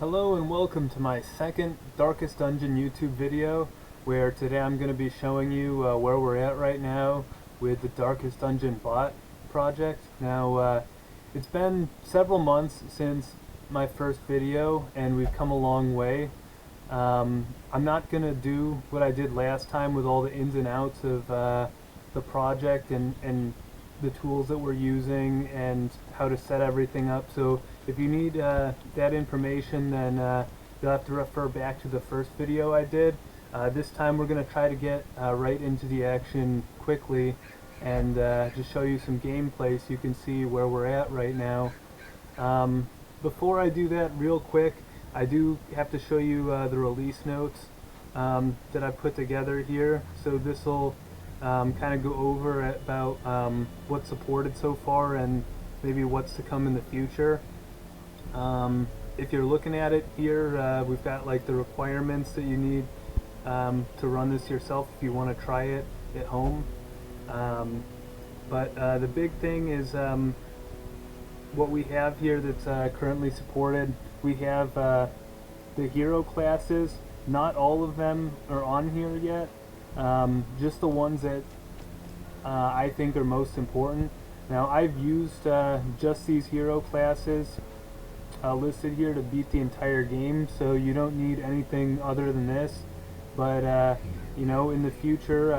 Hello and welcome to my second Darkest Dungeon YouTube video, where today I'm going to be showing you where we're at right now with the Darkest Dungeon bot project. Now it's been several months since my first video and we've come a long way. I'm not going to do what I did last time with all the ins and outs of the project and the tools that we're using and how to set everything up. So if you need that information, then you'll have to refer back to the first video I did. This time we're going to try to get right into the action quickly and just show you some gameplay so you can see where we're at right now. Before I do that, real quick, I do have to show you the release notes that I put together here. So this will kind of go over about what's supported so far and maybe what's to come in the future. If you're looking at it here, we've got like the requirements that you need to run this yourself if you want to try it at home. But the big thing is what we have here that's currently supported. We have the hero classes. Not all of them are on here yet. Just the ones that I think are most important. Now I've used just these hero classes listed here to beat the entire game, so you don't need anything other than this. But you know, in the future,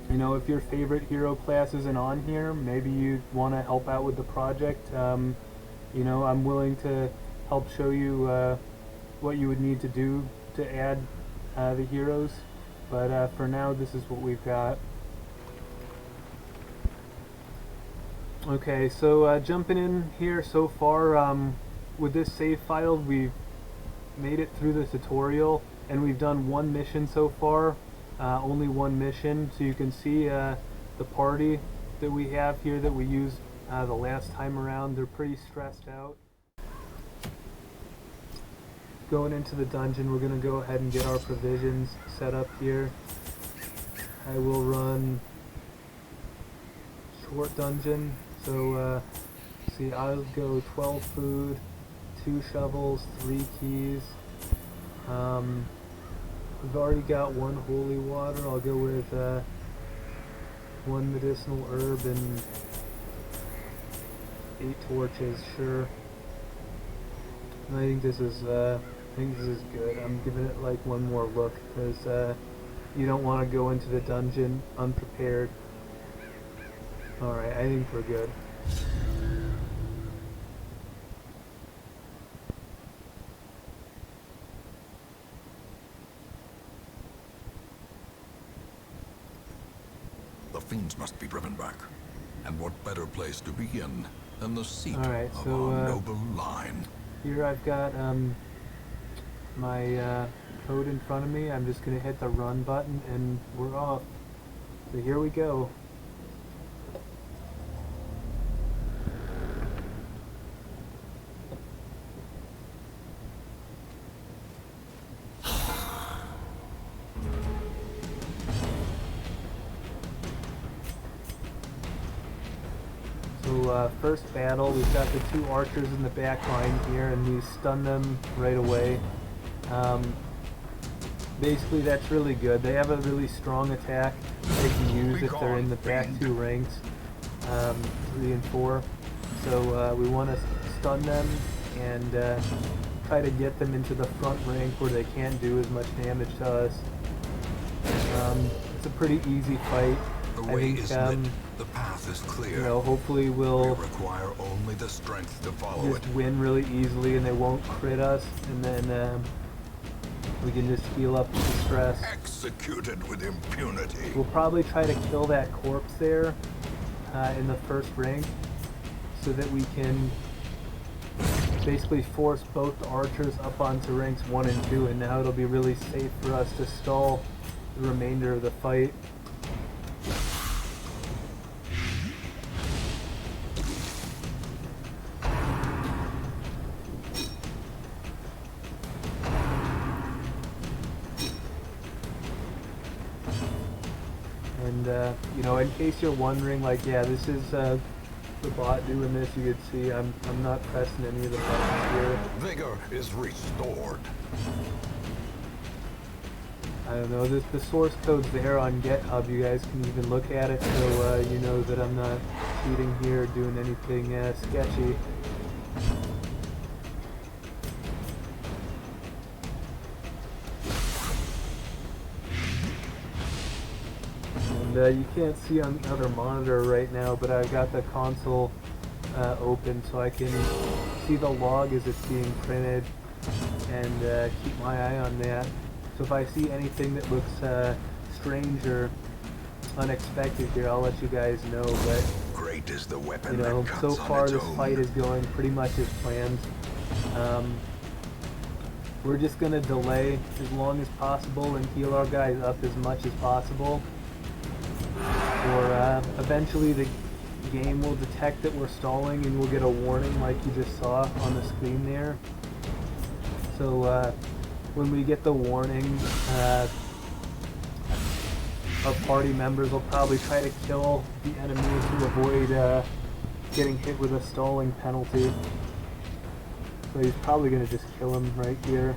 you know, if your favorite hero class isn't on here, maybe you want to help out with the project. You know, I'm willing to help show you what you would need to do to add the heroes. But for now, this is what we've got. Okay, so jumping in here so far, with this save file, we've made it through the tutorial, and we've done one mission so far, only one mission, so you can see the party that we have here that we used the last time around. They're pretty stressed out. Going into the dungeon, we're going to go ahead and get our provisions set up here. I will run short dungeon, so see, I'll go 12 food, 2 shovels, 3 keys. We've already got 1 holy water. I'll go with 1 medicinal herb and 8 torches, sure. I think this is good. I'm giving it like one more look because you don't want to go into the dungeon unprepared. Alright, I think we're good. The fiends must be driven back. And what better place to begin than the seat of so, our noble line? Here I've got my code in front of me. I'm just going to hit the run button and we're off. So here we go. So first battle, we've got the 2 archers in the back line here, and we stun them right away. Basically that's really good. They have a really strong attack they can use if they're in the back 2 ranks, 3 and 4. So we want to stun them and try to get them into the front rank where they can't do as much damage to us. It's a pretty easy fight. The way is lit. The path is clear. You know, hopefully we'll require only the strength to follow just win really easily and they won't crit us, and then we can just heal up the stress. Executed with impunity. We'll probably try to kill that corpse there in the first rank so that we can basically force both the archers up onto ranks 1 and 2, and now it'll be really safe for us to stall the remainder of the fight. And you know, in case you're wondering, like, yeah, this is the bot doing this, you could see I'm not pressing any of the buttons here. Vigor is restored. I don't know, the source code's there on GitHub, you guys can even look at it, so you know that I'm not cheating here, doing anything sketchy. And you can't see on the other monitor right now, but I've got the console open so I can see the log as it's being printed and keep my eye on that. So if I see anything that looks strange or unexpected here, I'll let you guys know. But Great is the weapon you know, that cuts so far on its this own. fight is going pretty much as planned. We're just gonna delay as long as possible and heal our guys up as much as possible. Or eventually the game will detect that we're stalling and we'll get a warning like you just saw on the screen there. So when we get the warning, our party members will probably try to kill the enemy to avoid getting hit with a stalling penalty. So he's probably going to just kill him right here.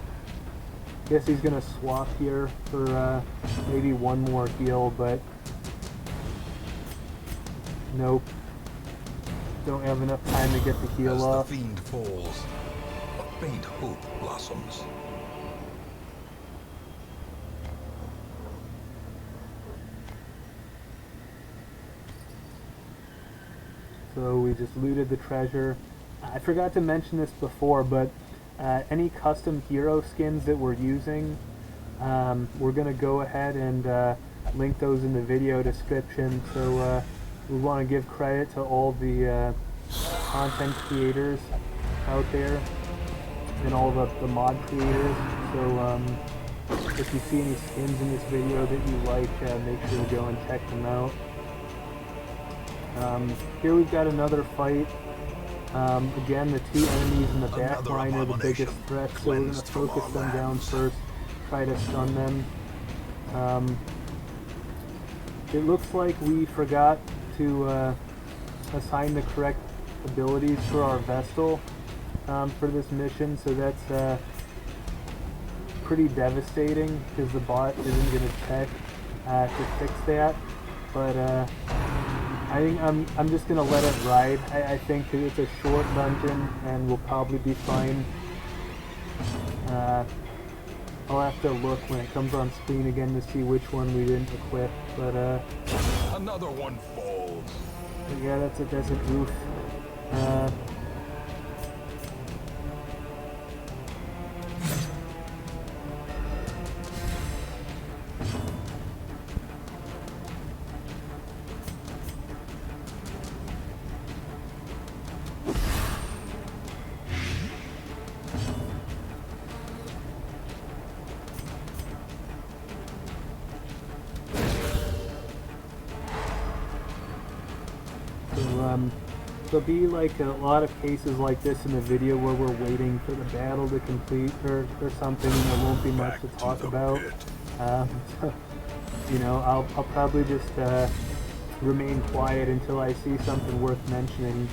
Guess he's going to swap here for maybe one more heal, but nope. Don't have enough time to get the heal As off. the fiend falls, a faint hope blossoms. So we just looted the treasure. I forgot to mention this before, but any custom hero skins that we're using, we're going to go ahead and link those in the video description. So we want to give credit to all the content creators out there and all the mod creators. So if you see any skins in this video that you like, make sure to go and check them out. Here we've got another fight. Again, the two enemies in the back line are the biggest threats, so we're going to focus them down first, try to stun them. It looks like we forgot to assign the correct abilities for our Vestal for this mission, so that's pretty devastating because the bot isn't going to check to fix that. But I think I'm just gonna let it ride. I think that it's a short dungeon and we'll probably be fine. I'll have to look when it comes on screen again to see which one we didn't equip. But Another one falls. yeah, that's an oof. There'll be like a lot of cases like this in the video where we're waiting for the battle to complete or something, and there won't be much to talk about. So, you know, I'll probably just remain quiet until I see something worth mentioning.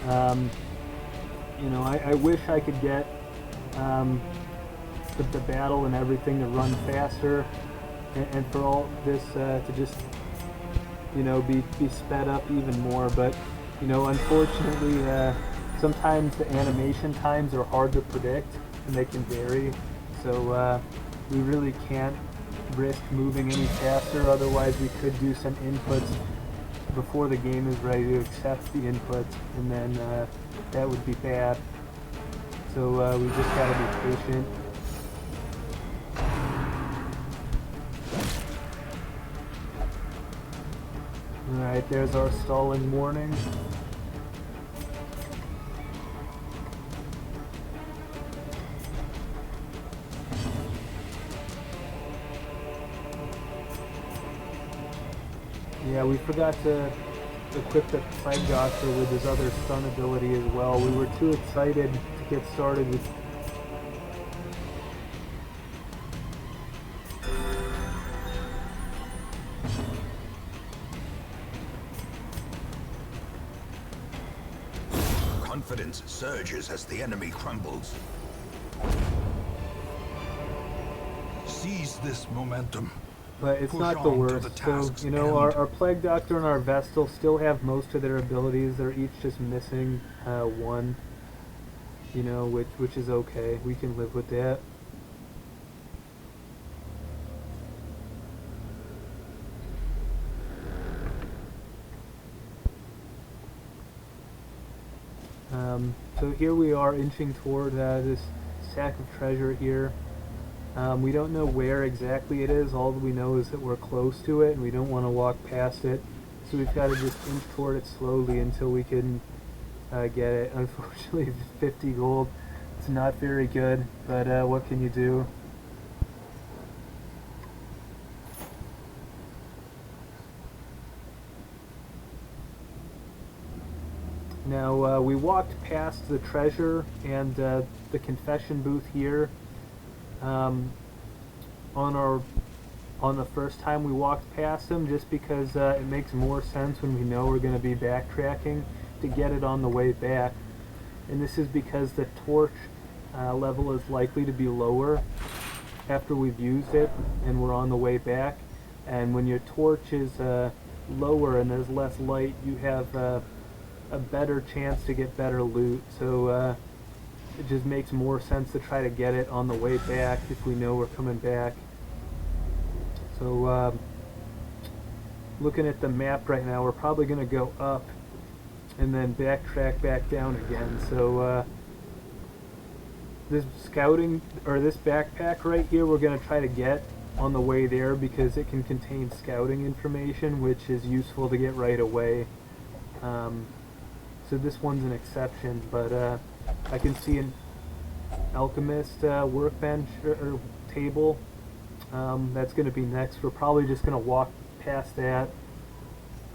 You know, I wish I could get the battle and everything to run faster, and for all this to just, you know, be sped up even more, but you know, unfortunately, sometimes the animation times are hard to predict and they can vary, so we really can't risk moving any faster. Otherwise we could do some inputs before the game is ready to accept the inputs, and then that would be bad. So we just gotta be patient. Alright, there's our stalling warning. Yeah, we forgot to equip the Plague Doctor with his other stun ability as well. We were too excited to get started with surges as the enemy crumbles. Seize this momentum. But it's Push not the on to worst. the So, task's you know, end. our Plague Doctor and our Vestal still have most of their abilities. They're each just missing one, you know, which is okay. We can live with that. So here we are inching toward this sack of treasure here. We don't know where exactly it is. All we know is that we're close to it and we don't want to walk past it. So we've got to just inch toward it slowly until we can get it. Unfortunately, 50 gold. It's not very good, but what can you do? Now, we walked past the treasure and the confession booth here. On the first time we walked past them, just because it makes more sense when we know we're going to be backtracking to get it on the way back. And this is because the torch level is likely to be lower after we've used it and we're on the way back. And when your torch is lower and there's less light, you have a better chance to get better loot. So it just makes more sense to try to get it on the way back if we know we're coming back. So looking at the map right now, we're probably going to go up and then backtrack back down again. So this scouting, or this backpack right here, we're going to try to get on the way there because it can contain scouting information, which is useful to get right away. So this one's an exception, but I can see an alchemist workbench or table. That's going to be next. We're probably just going to walk past that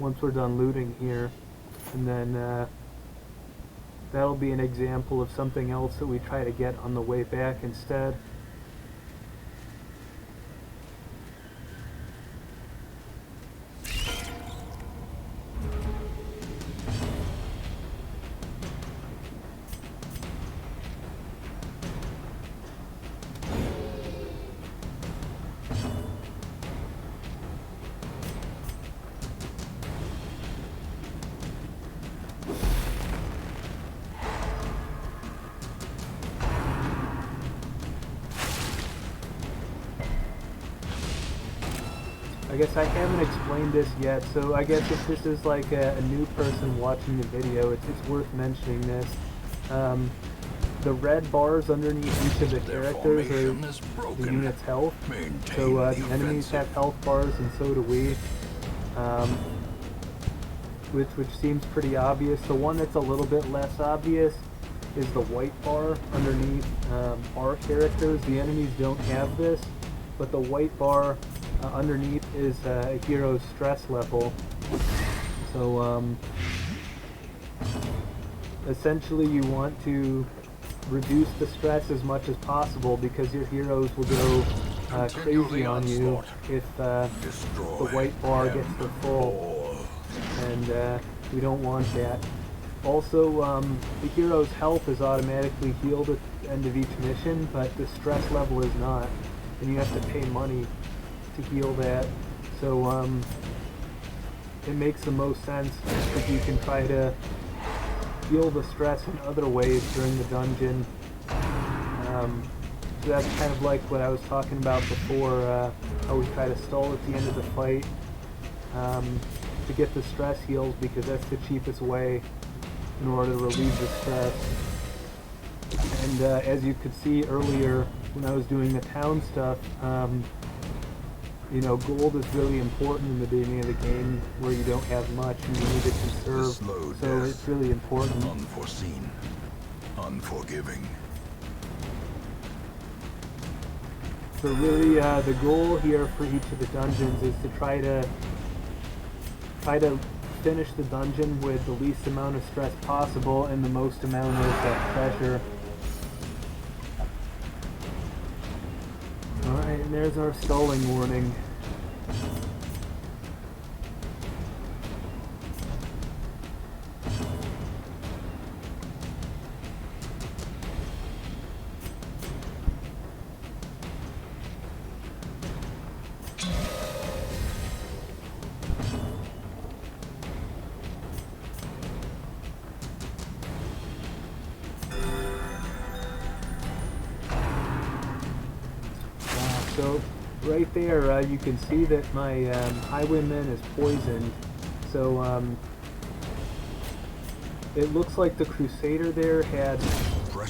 once we're done looting here, and then that'll be an example of something else that we try to get on the way back instead. I guess I haven't explained this yet, so I guess if this is like a new person watching the video, it's worth mentioning this. The red bars underneath each of the characters are the unit's health. So the enemies have health bars and so do we, which seems pretty obvious. The one that's a little bit less obvious is the white bar underneath our characters. The enemies don't have this, but the white bar underneath is a hero's stress level. So essentially you want to reduce the stress as much as possible because your heroes will go crazy on you if the white bar gets to full, and we don't want that. Also, the hero's health is automatically healed at the end of each mission, but the stress level is not, and you have to pay money to heal that. So it makes the most sense if you can try to heal the stress in other ways during the dungeon. So that's kind of like what I was talking about before, how we try to stall at the end of the fight to get the stress healed, because that's the cheapest way in order to relieve the stress. And as you could see earlier when I was doing the town stuff, you know, gold is really important in the beginning of the game where you don't have much and you need to conserve. So it's really important. Unforeseen, unforgiving. So really, the goal here for each of the dungeons is to try to finish the dungeon with the least amount of stress possible and the most amount of treasure. Alright, and there's our stalling warning. So right there, you can see that my highwayman is poisoned. So it looks like the Crusader there had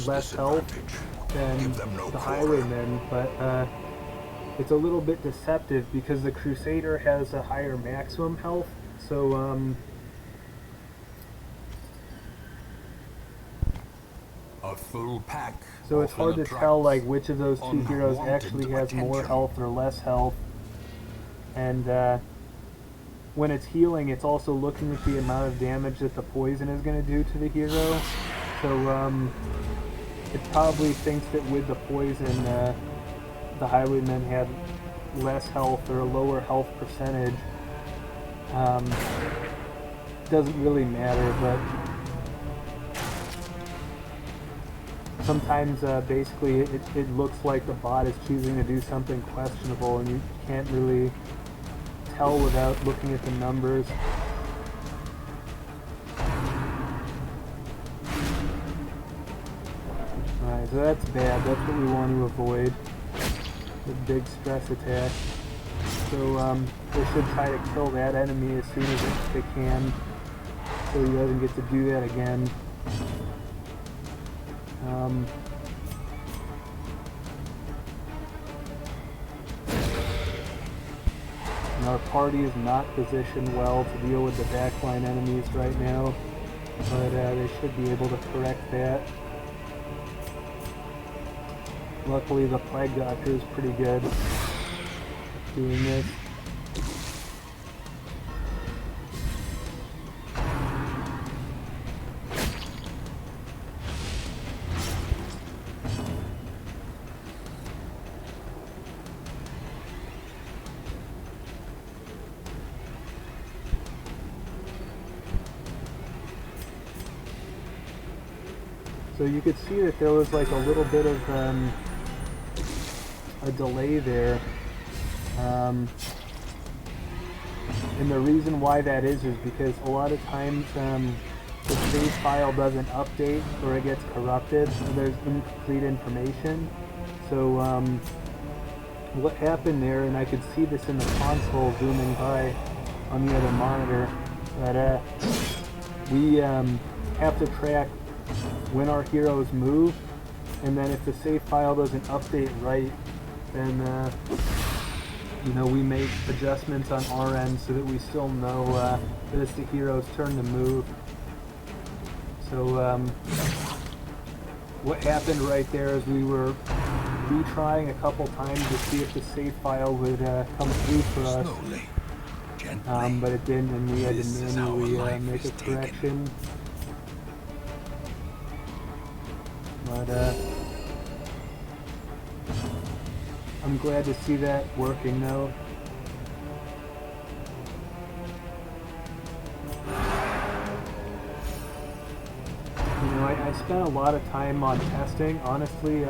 less health than the highwayman, but it's a little bit deceptive because the Crusader has a higher maximum health. So a full pack. so it's hard to tell like which of those two heroes actually has more health or less health. And when it's healing, it's also looking at the amount of damage that the poison is going to do to the hero. So it probably thinks that with the poison, the highwayman had less health or a lower health percentage. Doesn't really matter, but sometimes basically it looks like the bot is choosing to do something questionable, and you can't really tell without looking at the numbers. Alright, so that's bad. That's what we want to avoid. The big stress attack. So they should try to kill that enemy as soon as they can, so he doesn't get to do that again. And our party is not positioned well to deal with the backline enemies right now, but they should be able to correct that. Luckily the Plague Doctor is pretty good at doing this. So you could see that there was like a little bit of a delay there. And the reason why that is because a lot of times the save file doesn't update or it gets corrupted, or there's incomplete information. So what happened there, and I could see this in the console zooming by on the other monitor, that we have to track when our heroes move, and then if the save file doesn't update right, then you know, we make adjustments on our end so that we still know that it's the hero's turn to move. So what happened right there is we were retrying a couple times to see if the save file would come through for us, but it didn't, and we had to manually make a correction. But I'm glad to see that working though. You know, I spent a lot of time on testing. Honestly,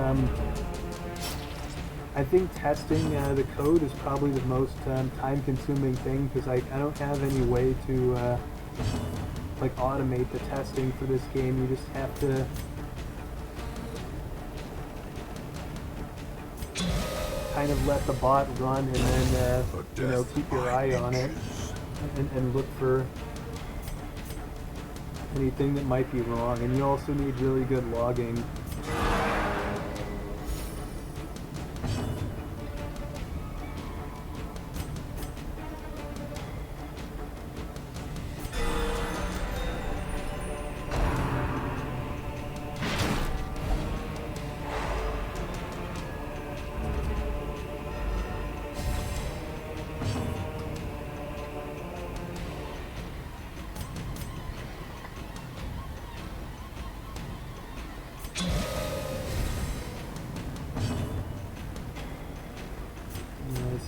I think testing the code is probably the most time-consuming thing, because I don't have any way to like automate the testing for this game. You just have to kind of let the bot run, and then you know, keep your eye on it and look for anything that might be wrong. And you also need really good logging.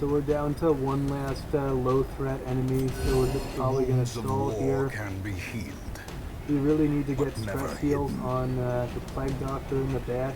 So we're down to one last low threat enemy, so we're just probably going to stall here. We really need to get stress heals on the Plague Doctor in the back.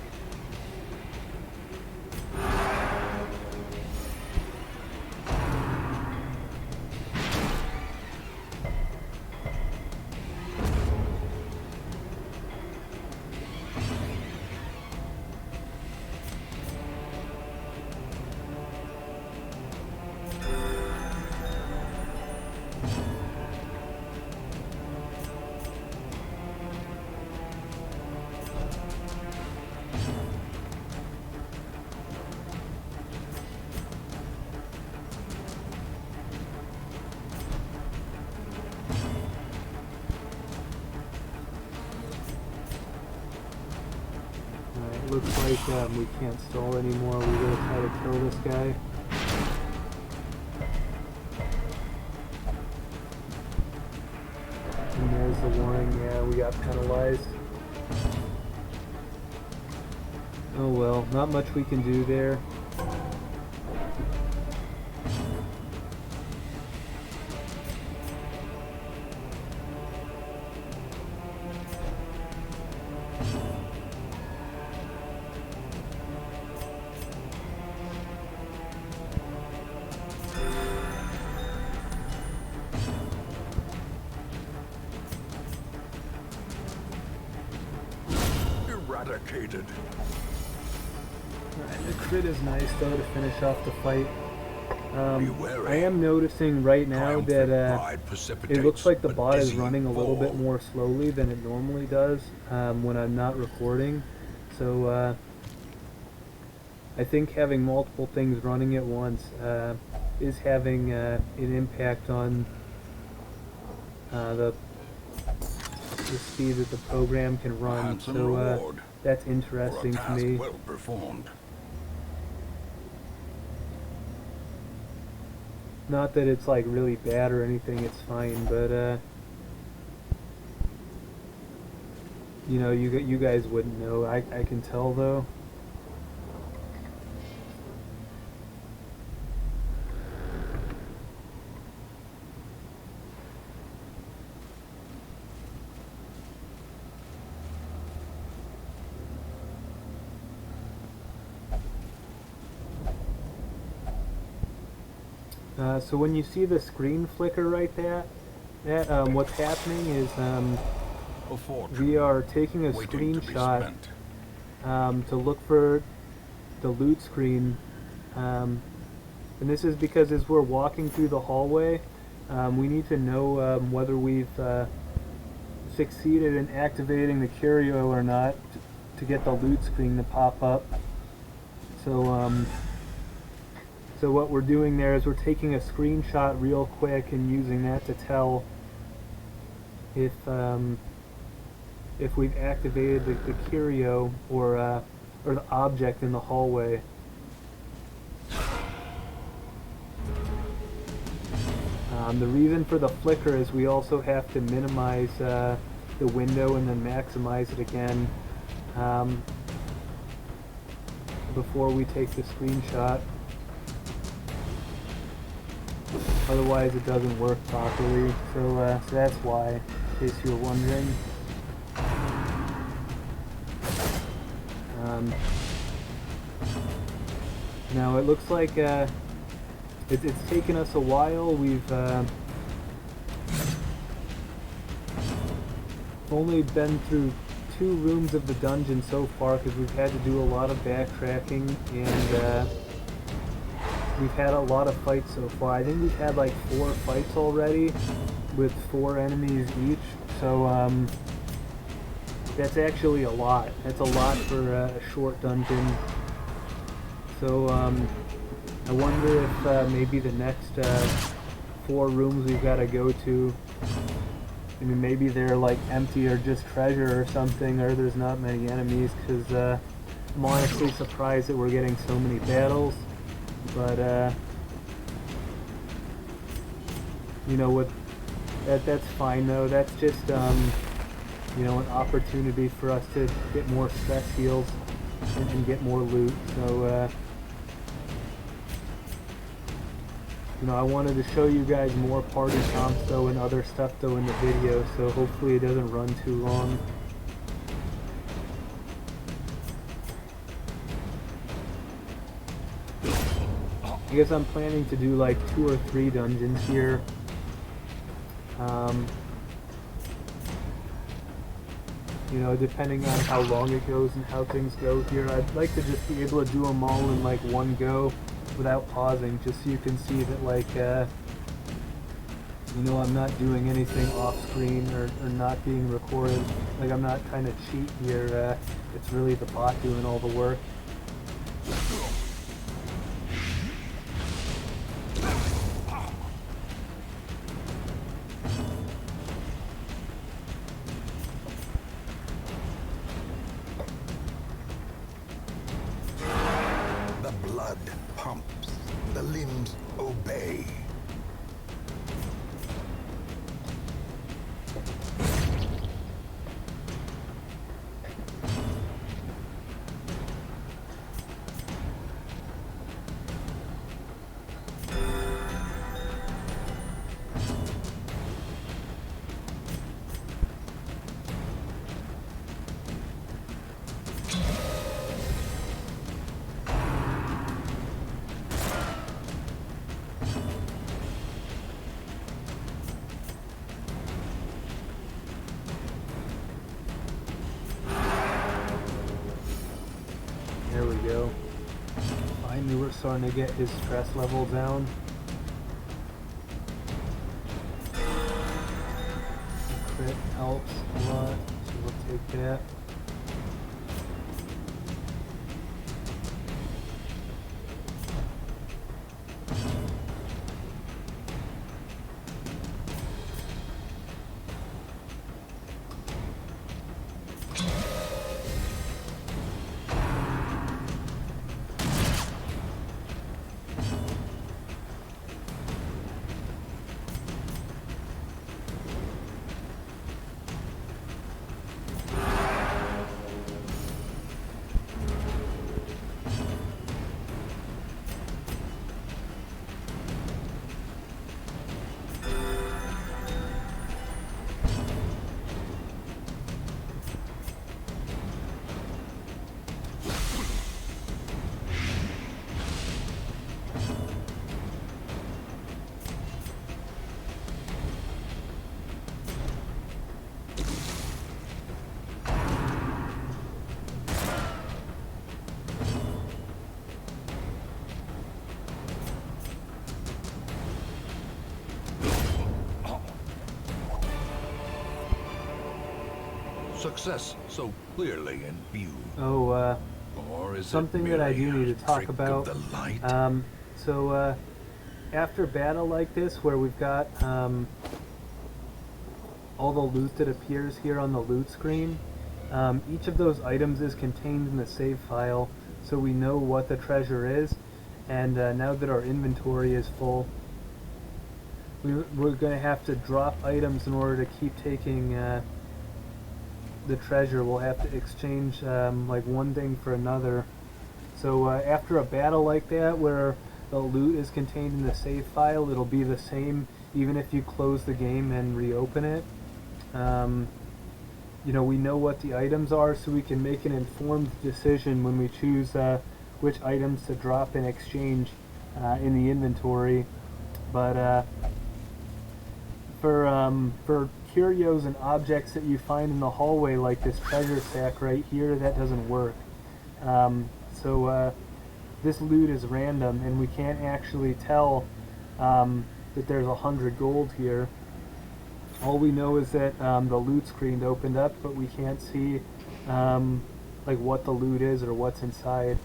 looks like we can't stall anymore. We will try to kill this guy. And there's the warning. Yeah, we got penalized. Oh well, not much we can do there. Eradicated. The crit is nice though to finish off the fight. Be wary. I am noticing right now that Pride it precipitates looks like the a bot is dizzying running a little bit fall. more slowly than it normally does when I'm not recording. So I think having multiple things running at once is having an impact on the speed that the program can run. Handsome So reward that's for a interesting to task me. well performed. Not that it's like really bad or anything, it's fine, but you know, you guys wouldn't know. I can tell though. So when you see the screen flicker right there, what's happening is A fortune we are taking a waiting to be screenshot spent. to look for the loot screen, and this is because as we're walking through the hallway, we need to know whether we've succeeded in activating the curio or not to get the loot screen to pop up. So what we're doing there is we're taking a screenshot real quick and using that to tell if we've activated the curio or the object in the hallway. The reason for the flicker is we also have to minimize the window and then maximize it again before we take the screenshot. Otherwise it doesn't work properly, so that's why, in case you were wondering. Now it looks like it's taken us a while. We've only been through 2 rooms of the dungeon so far because we've had to do a lot of backtracking and we've had a lot of fights so far. I think we've had like 4 fights already with 4 enemies each. So that's actually a lot. That's a lot for a short dungeon. So I wonder if maybe the next 4 rooms we've got to go to, I mean, maybe they're like empty or just treasure or something, or there's not many enemies, because I'm honestly surprised that we're getting so many battles. But you know what? That's fine though. That's just you know, an opportunity for us to get more stress heals and get more loot. So you know, I wanted to show you guys more party comps though and other stuff though in the video, so hopefully it doesn't run too long. I guess I'm planning to do like 2 or 3 dungeons here. You know, depending on how long it goes and how things go here. I'd like to just be able to do them all in like one go without pausing, just so you can see that, like, you know, I'm not doing anything off screen or not being recorded. Like, I'm not trying to cheat here. It's really the bot doing all the work. blood pumps, the limbs obey. There we go. Finally, we're starting to get his stress level down. Crit helps a lot, so we'll take that. Success so clearly in view. Oh, Or is something it that I do merely need a to talk trick of about. the light? After battle like this, where we've got all the loot that appears here on the loot screen, each of those items is contained in the save file, so we know what the treasure is. And now that our inventory is full, we're going to have to drop items in order to keep taking the treasure. We'll have to exchange like one thing for another. So after a battle like that, where the loot is contained in the save file, it'll be the same even if you close the game and reopen it. You know, we know what the items are, so we can make an informed decision when we choose which items to drop in exchange in the inventory. But for curios and objects that you find in the hallway, like this treasure sack right here, that doesn't work. This loot is random, and we can't actually tell that there's 100 gold here. All we know is that the loot screen opened up, but we can't see like what the loot is or what's inside.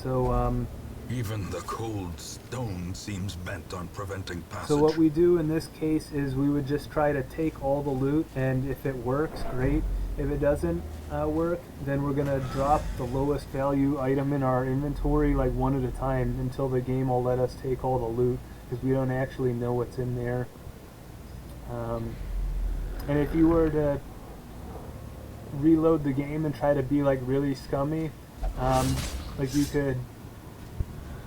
So Even the cold stone seems bent on preventing passage. So what we do in this case is we would just try to take all the loot, and if it works, great. If it doesn't work, then we're going to drop the lowest value item in our inventory like one at a time until the game will let us take all the loot, because we don't actually know what's in there. And if you were to reload the game and try to be like really scummy, like you could,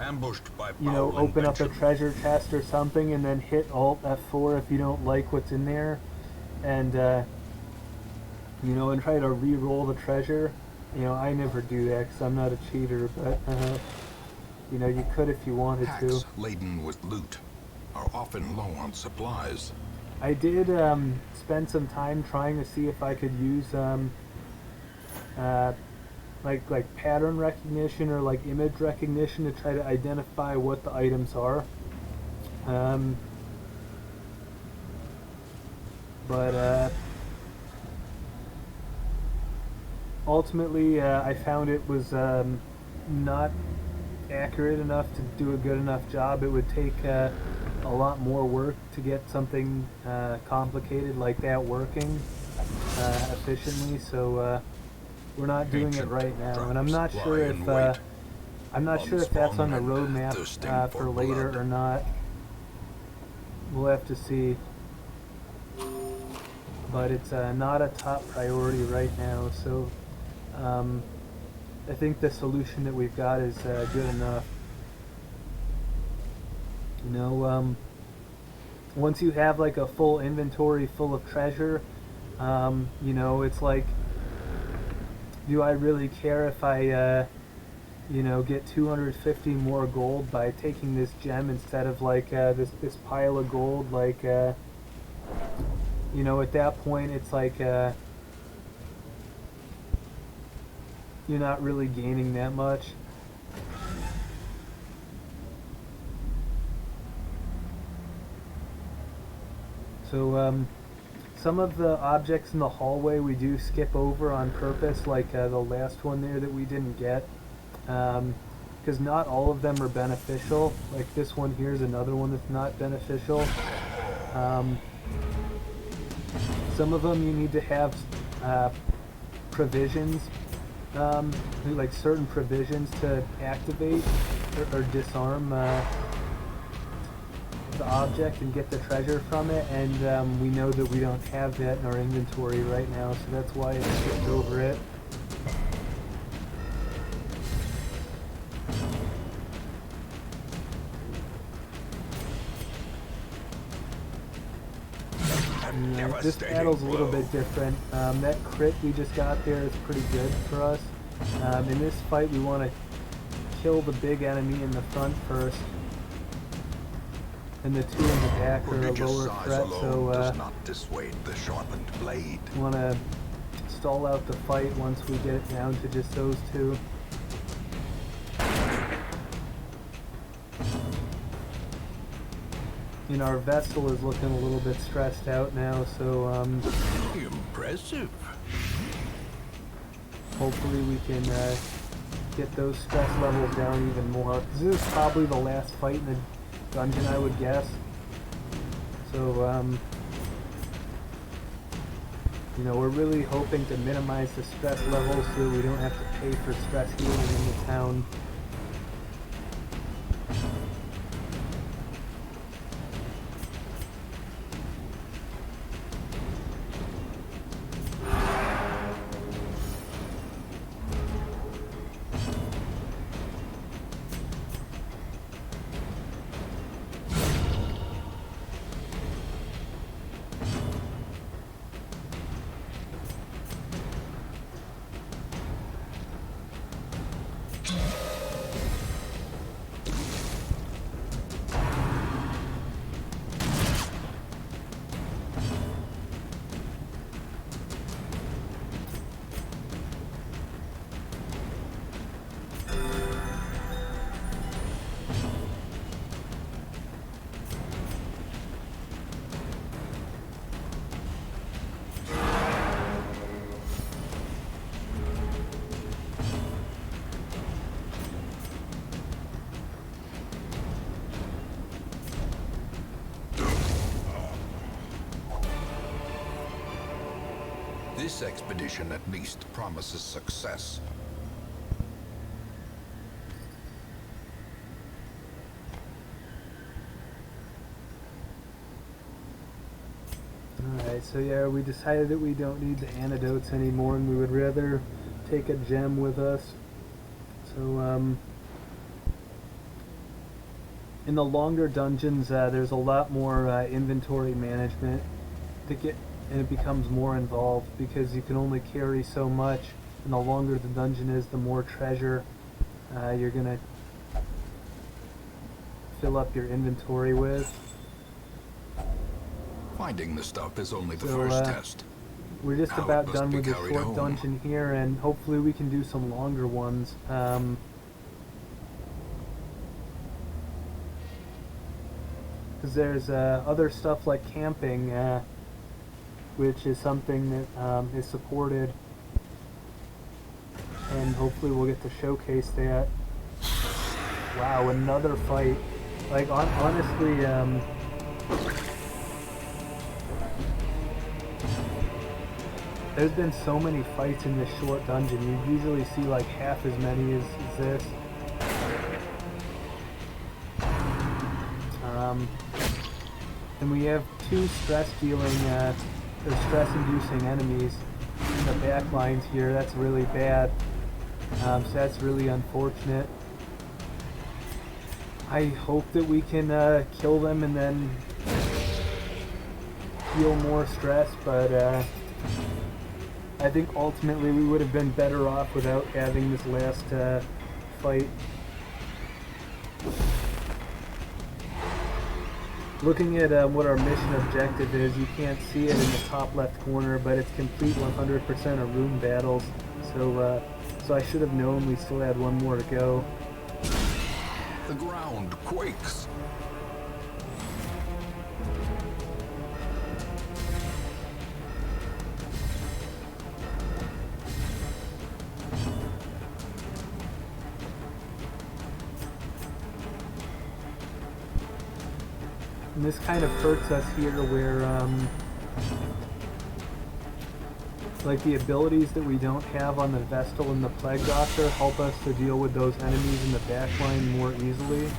ambushed by you know, foul open up a invention. treasure chest or something and then hit Alt F4 if you don't like what's in there, and you know, and try to re-roll the treasure. You know, I never do that because I'm not a cheater, but you know, you could if you wanted to. Packs laden with loot are often low on supplies. I did spend some time trying to see if I could use like pattern recognition or like image recognition to try to identify what the items are. But ultimately, I found it was not accurate enough to do a good enough job. It would take a lot more work to get something complicated like that working efficiently, so we're not doing it Ancient right now. And I'm traps not lie sure in if wait. I'm not sure if that's on the roadmap for later or not. We'll have to see. But it's not a top priority right now, so I think the solution that we've got is good enough. You know, once you have like a full inventory full of treasure, you know, it's like, do I really care if I, you know, get 250 more gold by taking this gem instead of like this pile of gold? Like, you know, at that point, it's like you're not really gaining that much. So some of the objects in the hallway we do skip over on purpose, like the last one there that we didn't get, because not all of them are beneficial. Like this one here is another one that's not beneficial. Some of them you need to have provisions, like certain provisions to activate or disarm the object and get the treasure from it, and we know that we don't have that in our inventory right now, so that's why it skipped over it. This battle's a little bit different. That crit we just got there is pretty good for us. In this fight we want to kill the big enemy in the front first, and the two in the back are a lower threat, so does not dissuade the sharpened blade. we want to stall out the fight once we get it down to just those two. You know, our vessel is looking a little bit stressed out now, so Impressive. hopefully we can get those stress levels down even more. This is probably the last fight in the dungeon, I would guess. So, you know, we're really hoping to minimize the stress levels so that we don't have to pay for stress healing in the town. This expedition at least promises success. Alright, so yeah, we decided that we don't need the antidotes anymore and we would rather take a gem with us. So, in the longer dungeons, there's a lot more inventory management to get, and it becomes more involved because you can only carry so much, and the longer the dungeon is, the more treasure you're gonna fill up your inventory with. Finding the stuff is only the first test. We're just Now about it must done be with the carried short home. dungeon here, and hopefully we can do some longer ones. Because there's other stuff like camping, which is something that is supported, and hopefully we'll get to showcase that. Wow, another fight. Like, honestly, there's been so many fights in this short dungeon. You usually see like half as many as this. And we have two stress-dealing, or stress-inducing enemies in the back lines here. That's really bad. So that's really unfortunate. I hope that we can kill them and then heal more stress, but I think ultimately we would have been better off without having this last fight. Looking at what our mission objective is, you can't see it in the top left corner, but it's complete 100% of room battles. So, so I should have known we still had one more to go. The ground quakes. And this kind of hurts us here where, like the abilities that we don't have on the Vestal and the Plague Doctor help us to deal with those enemies in the back line more easily.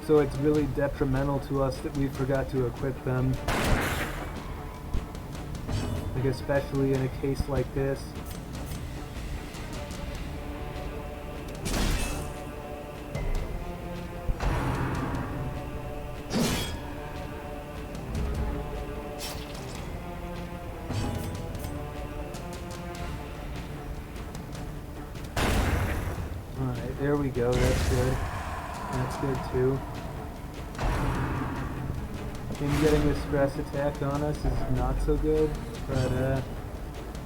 So it's really detrimental to us that we forgot to equip them. Like especially in a case like this. Alright, there we go, that's good. That's good too. Him getting a stress attack on us is not so good, but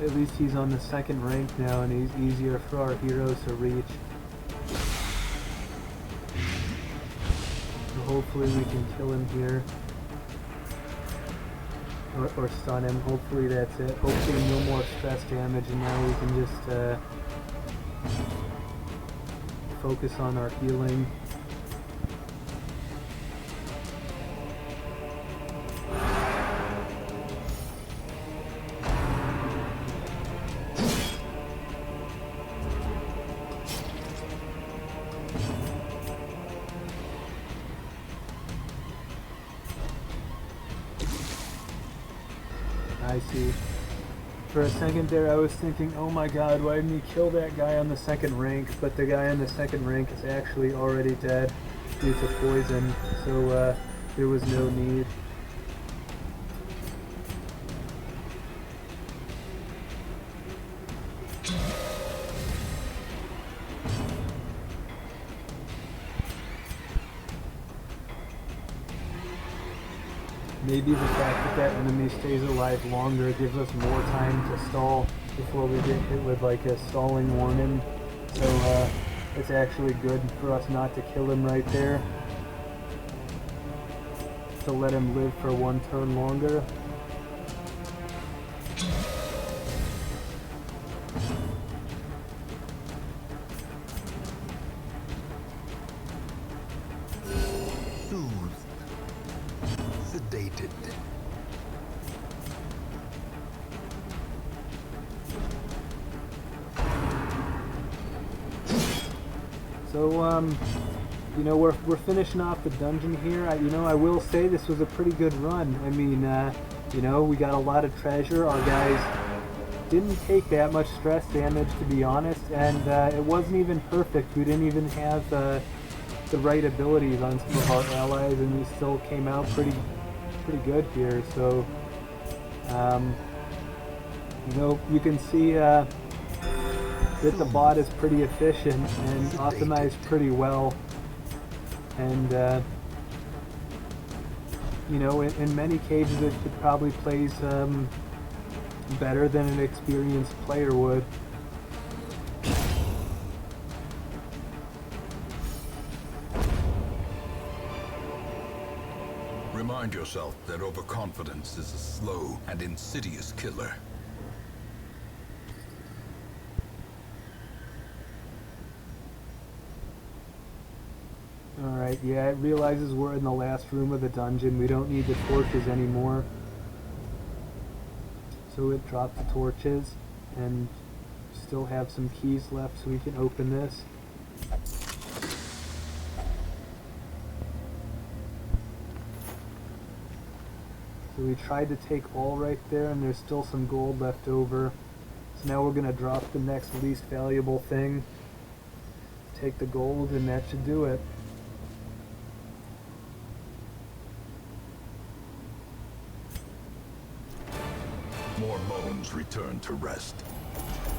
at least he's on the second rank now and he's easier for our heroes to reach. So hopefully we can kill him here. Or stun him, hopefully that's it. Hopefully no more stress damage and now we can just focus on our healing. I see. For a second there I was thinking, oh my god, why didn't he kill that guy on the second rank? But the guy on the second rank is actually already dead due to poison, so there was no need. Maybe the fact that that enemy stays alive longer gives us more time to stall before we get hit with like a stalling warning. So it's actually good for us not to kill him right there. To let him live for one turn longer. Sedated. So, you know, we're finishing off the dungeon here. You know, I will say this was a pretty good run. I mean, you know, we got a lot of treasure. Our guys didn't take that much stress damage, to be honest, and it wasn't even perfect. We didn't even have the right abilities on some of our allies, and we still came out pretty good here. So, you know, you can see that the bot is pretty efficient and optimized pretty well, and you know, in many cases it probably plays better than an experienced player would. Remind yourself that overconfidence is a slow and insidious killer. Alright, yeah, it realizes we're in the last room of the dungeon. We don't need the torches anymore. So it dropped the torches, and still have some keys left so we can open this. So we tried to take all right there, and there's still some gold left over. So now we're going to drop the next least valuable thing, take the gold, and that should do it. More bones return to rest.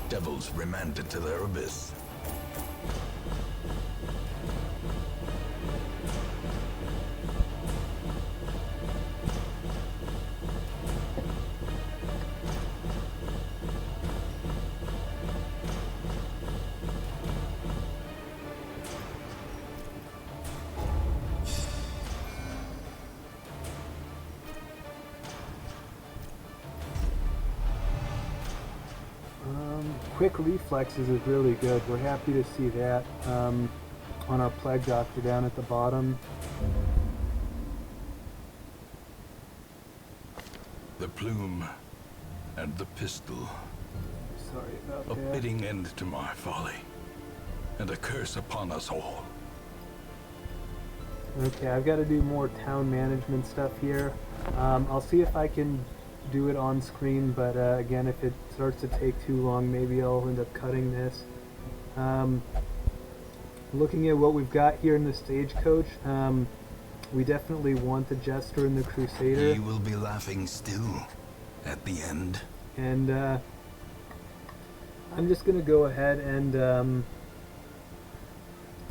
Devils remanded to their abyss. Quick reflexes is really good. We're happy to see that on our Plague Doctor down at the bottom. The plume and the pistol. Sorry about A that. fitting end to my folly, and a curse upon us all. Okay, I've got to do more town management stuff here. I'll see if I can do it on screen, but again, if it starts to take too long, maybe I'll end up cutting this. Looking at what we've got here in the stagecoach, we definitely want the Jester and the Crusader. He will be laughing still at the end. And I'm just gonna go ahead and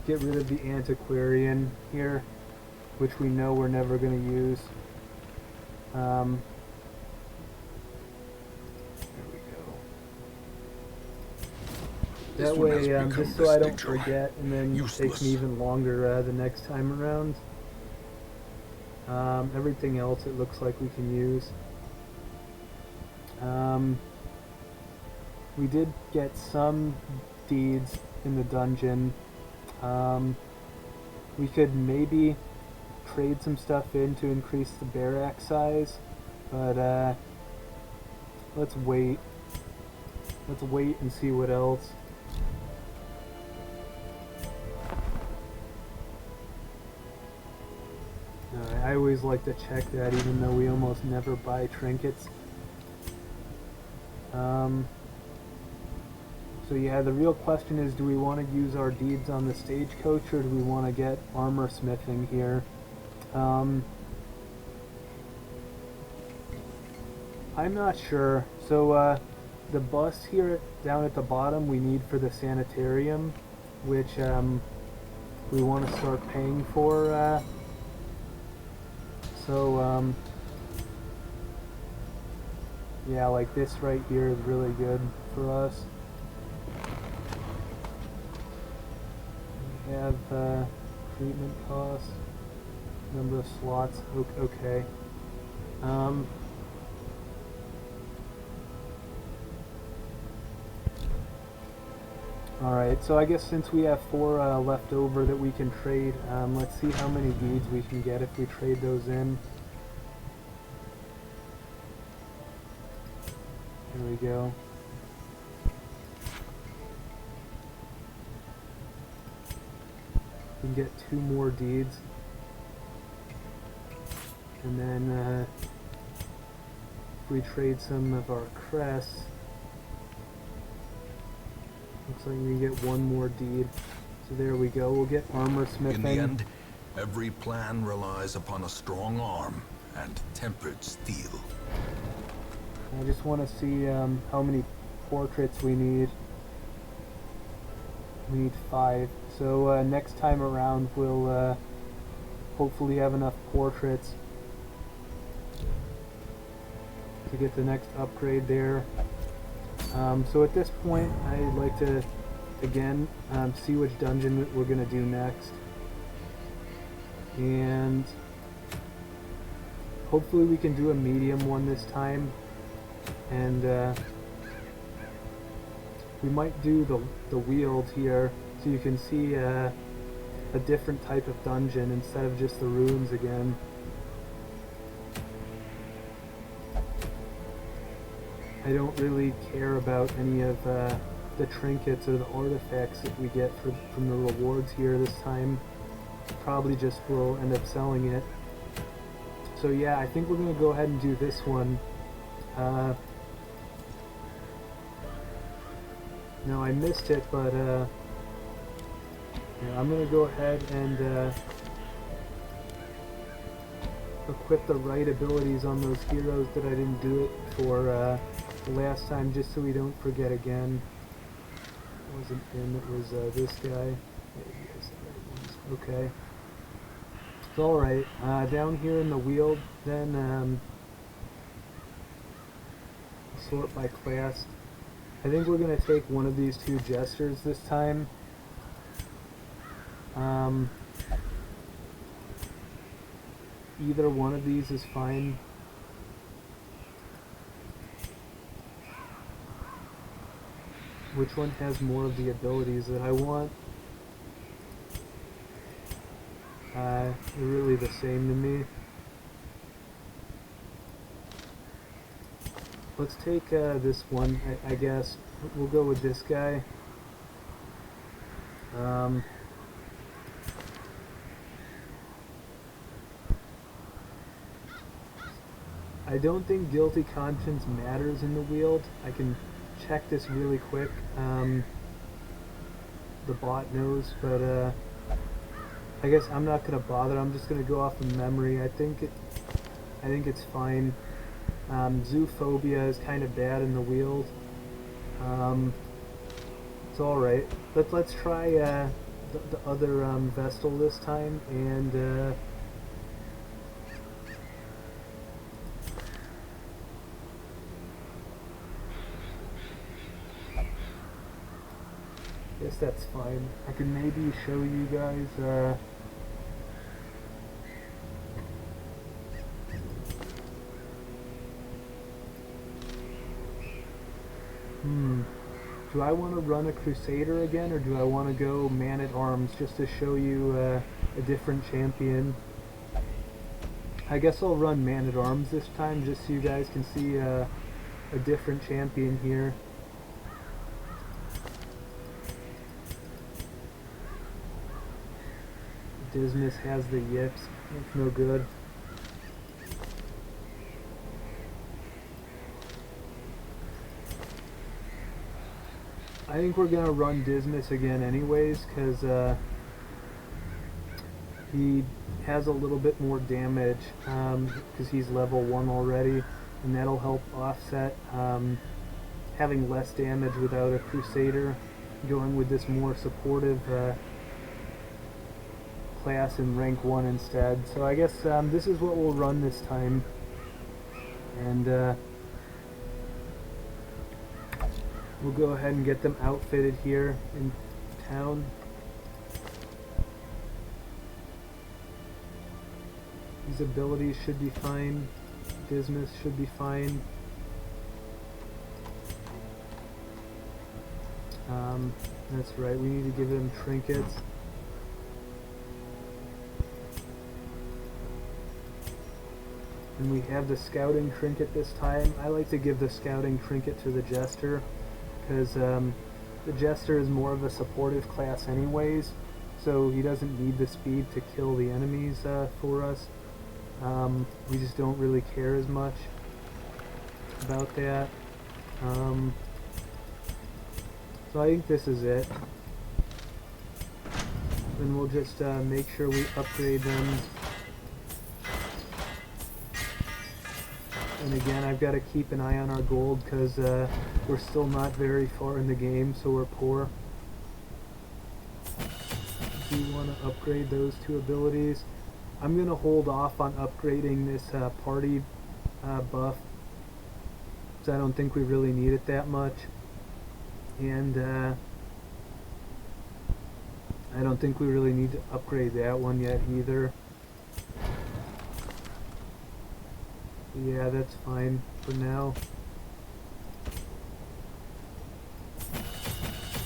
get rid of the Antiquarian here, which we know we're never gonna use. That way, just so I don't forget, and then it takes me even longer the next time around. Everything else it looks like we can use. We did get some deeds in the dungeon. We could maybe trade some stuff in to increase the barrack size, but let's wait. Let's wait and see what else. I always like to check that, even though we almost never buy trinkets. So yeah, the real question is, do we want to use our deeds on the stagecoach, or do we want to get armor smithing here? I'm not sure. So the bus here down at the bottom we need for the sanitarium, which we want to start paying for. Yeah, like this right here is really good for us. We have treatment costs, number of slots, okay. Alright, so I guess since we have 4 left over that we can trade, let's see how many deeds we can get if we trade those in. Here we go. We can get 2 more deeds. And then if we trade some of our crests, looks like we get 1 more deed. So there we go. We'll get armor smithing. In the end, every plan relies upon a strong arm and tempered steel. I just want to see how many portraits we need. We need 5. So next time around we'll hopefully have enough portraits to get the next upgrade there. So at this point I'd like to again see which dungeon we're going to do next, and hopefully we can do a medium one this time, and we might do the Weald here so you can see a different type of dungeon instead of just the ruins again. I don't really care about any of the trinkets or the artifacts that we get from the rewards here this time. Probably just will end up selling it. So yeah, I think we're going to go ahead and do this one. No, I missed it, but yeah, I'm going to go ahead and equip the right abilities on those heroes that I didn't do it for the last time, just so we don't forget again. It wasn't him, it was this guy. Okay. It's alright. Down here in the wheel, then sort by class. I think we're going to take one of these two jesters this time. Either one of these is fine. Which one has more of the abilities that I want? They're really the same to me. Let's take this one, I guess. We'll go with this guy. I don't think guilty conscience matters in the wield. I can check this really quick. The bot knows, but I guess I'm not gonna bother. I'm just gonna go off of memory. I think it's fine. Zoophobia is kind of bad in the wield. It's all right. Let's try the other Vestal this time, and guess that's fine. I can maybe show you guys. Do I want to run a Crusader again, or do I want to go Man-at-Arms just to show you a different champion? I guess I'll run Man-at-Arms this time, just so you guys can see a different champion here. Dismas has the yips. It's no good. I think we're gonna run Dismas again anyways, because he has a little bit more damage, because he's level 1 already, and that'll help offset having less damage without a Crusader, going with this more supportive class in rank 1 instead. So I guess this is what we'll run this time, and we'll go ahead and get them outfitted here in town. These abilities should be fine. Dismas should be fine. That's right, we need to give them trinkets. And we have the scouting trinket this time. I like to give the scouting trinket to the Jester, because the Jester is more of a supportive class anyways, so he doesn't need the speed to kill the enemies for us. We just don't really care as much about that. So I think this is it. Then we'll just make sure we upgrade them. And again, I've got to keep an eye on our gold, because we're still not very far in the game, so we're poor. Do you want to upgrade those two abilities? I'm going to hold off on upgrading this party buff, because I don't think we really need it that much. And I don't think we really need to upgrade that one yet either. Yeah, that's fine for now.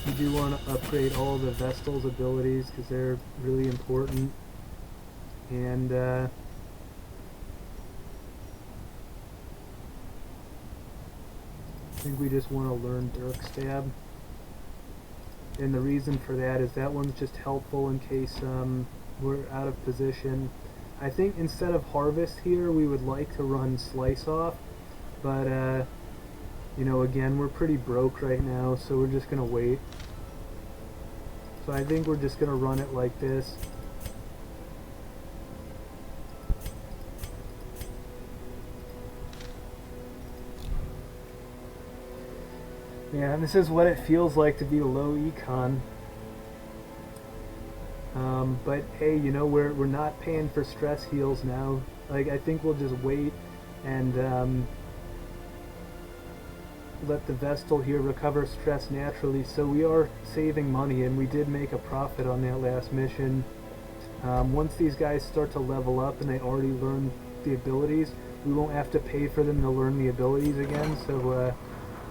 You do want to upgrade all the Vestal's abilities, because they're really important. And I think we just want to learn Dirk Stab. And the reason for that is that one's just helpful in case we're out of position. I think instead of harvest here, we would like to run slice off, but you know, again, we're pretty broke right now, so we're just gonna wait. So I think we're just gonna run it like this. Yeah, and this is what it feels like to be low econ. But hey, you know, we're not paying for stress heals now. Like, I think we'll just wait and let the Vestal here recover stress naturally. So we are saving money, and we did make a profit on that last mission. Once these guys start to level up and they already learn the abilities, we won't have to pay for them to learn the abilities again. So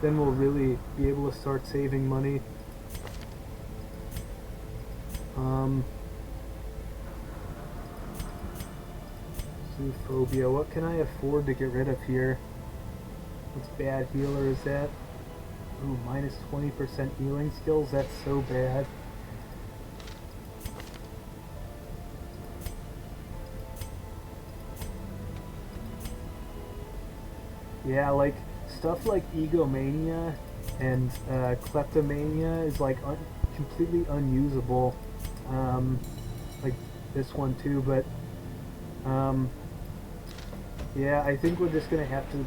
then we'll really be able to start saving money. Zoophobia. What can I afford to get rid of here? What's bad healer is that? Ooh, minus 20% healing skills? That's so bad. Yeah, like, stuff like egomania and kleptomania is like completely unusable. Like this one too, but yeah, I think we're just gonna have to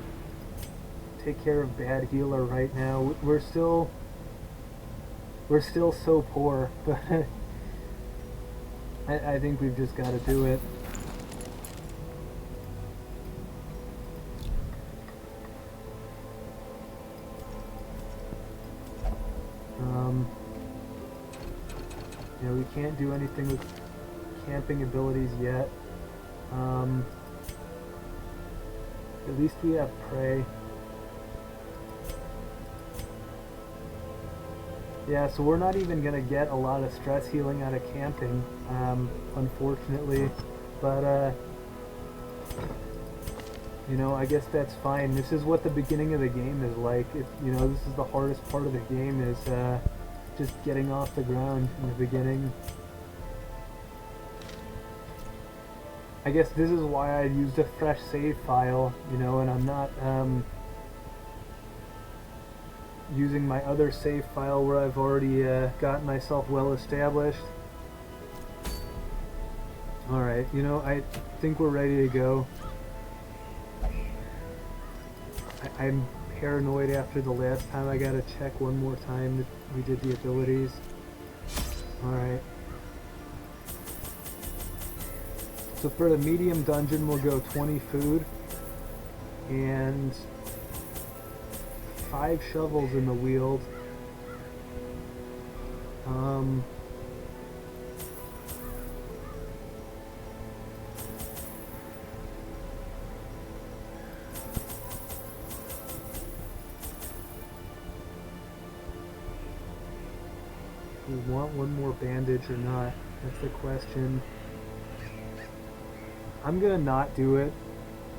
take care of bad healer right now. We're still so poor, but I think we've just got to do it. You know, we can't do anything with camping abilities yet. At least we have prey. Yeah, so we're not even gonna get a lot of stress healing out of camping, unfortunately. But you know, I guess that's fine. This is what the beginning of the game is like. You know, this is the hardest part of the game, is just getting off the ground in the beginning. I guess this is why I used a fresh save file, you know, and I'm not using my other save file where I've already gotten myself well established. Alright, you know, I think we're ready to go. I'm paranoid after the last time. I gotta check one more time that we did the abilities. Alright. So for the medium dungeon, we'll go 20 food and 5 shovels in the wheel. We want one more bandage or not? That's the question. I'm gonna not do it.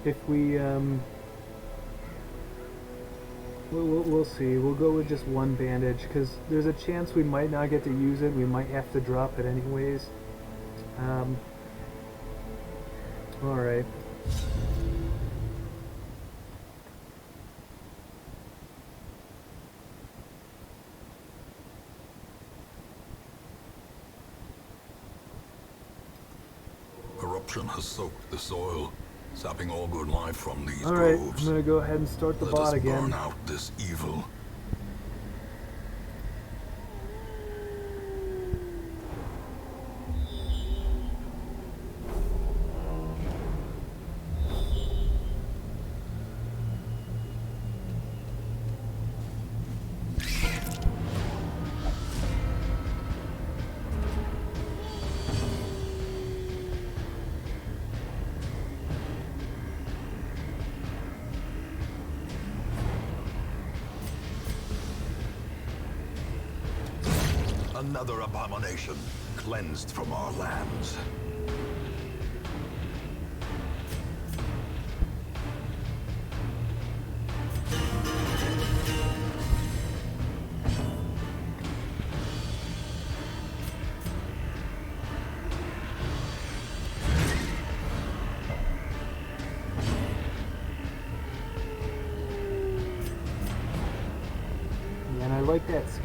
If we we'll see. We'll go with just one bandage because there's a chance we might not get to use it. We might have to drop it anyways. All right. Corruption has soaked the soil, sapping all good life from these Alright, groves. I'm gonna go ahead and start the Let bot us again. burn out this evil. Another abomination cleansed from our lands.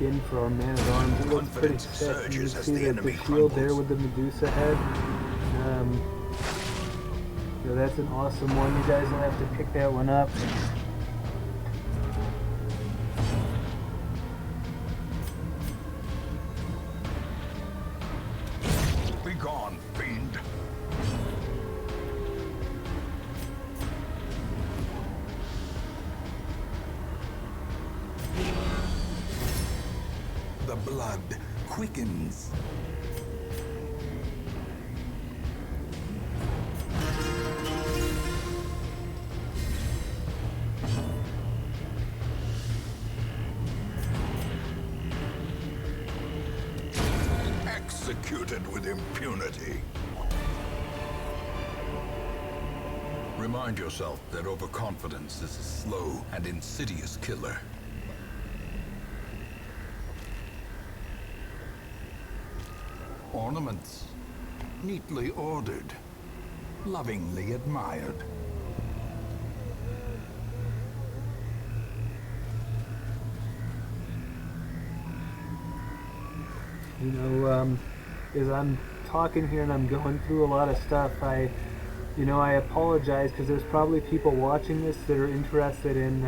skin for our man-at-arms. It looks pretty Confidence sick. You can surges as see the the enemy shield there crumbles. with the Medusa head. So that's an awesome one. You guys will have to pick that one up. Be gone, fiend. The blood quickens. Executed with impunity. Remind yourself that overconfidence is a slow and insidious killer. Ornaments, neatly ordered, lovingly admired. You know, as I'm talking here and I'm going through a lot of stuff, I apologize because there's probably people watching this that are interested in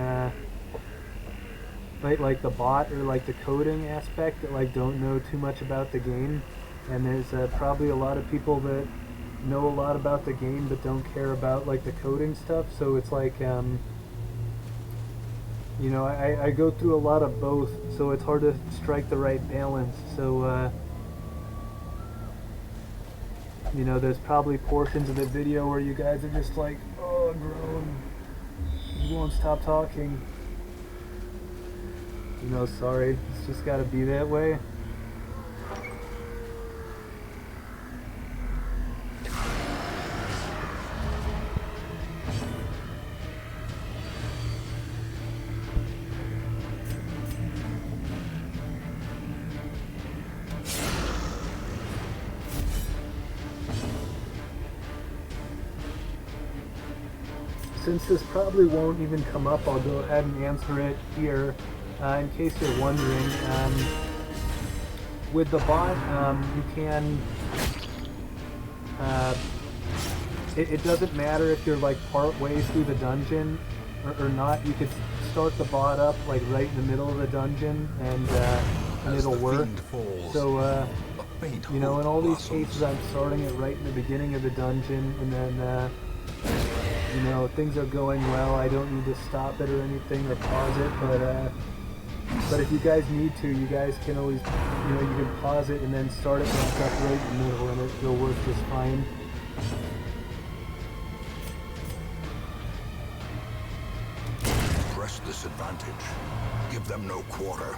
like the bot or like the coding aspect that like don't know too much about the game, and there's probably a lot of people that know a lot about the game but don't care about like the coding stuff. So it's like I go through a lot of both, so it's hard to strike the right balance. So there's probably portions of the video where you guys are just like, oh, groan, you won't stop talking. Sorry, it's just gotta be that way. Since this probably won't even come up, I'll go ahead and answer it here. In case you're wondering, with the bot, you can, it doesn't matter if you're like part way through the dungeon or not. You could start the bot up like right in the middle of the dungeon and it'll work. So, in all these cases I'm starting it right in the beginning of the dungeon, and then things are going well. I don't need to stop it or anything or pause it, but if you guys need to, you guys can always, you can pause it and then start it back up right in the middle, and it'll work just fine. Press this advantage. Give them no quarter.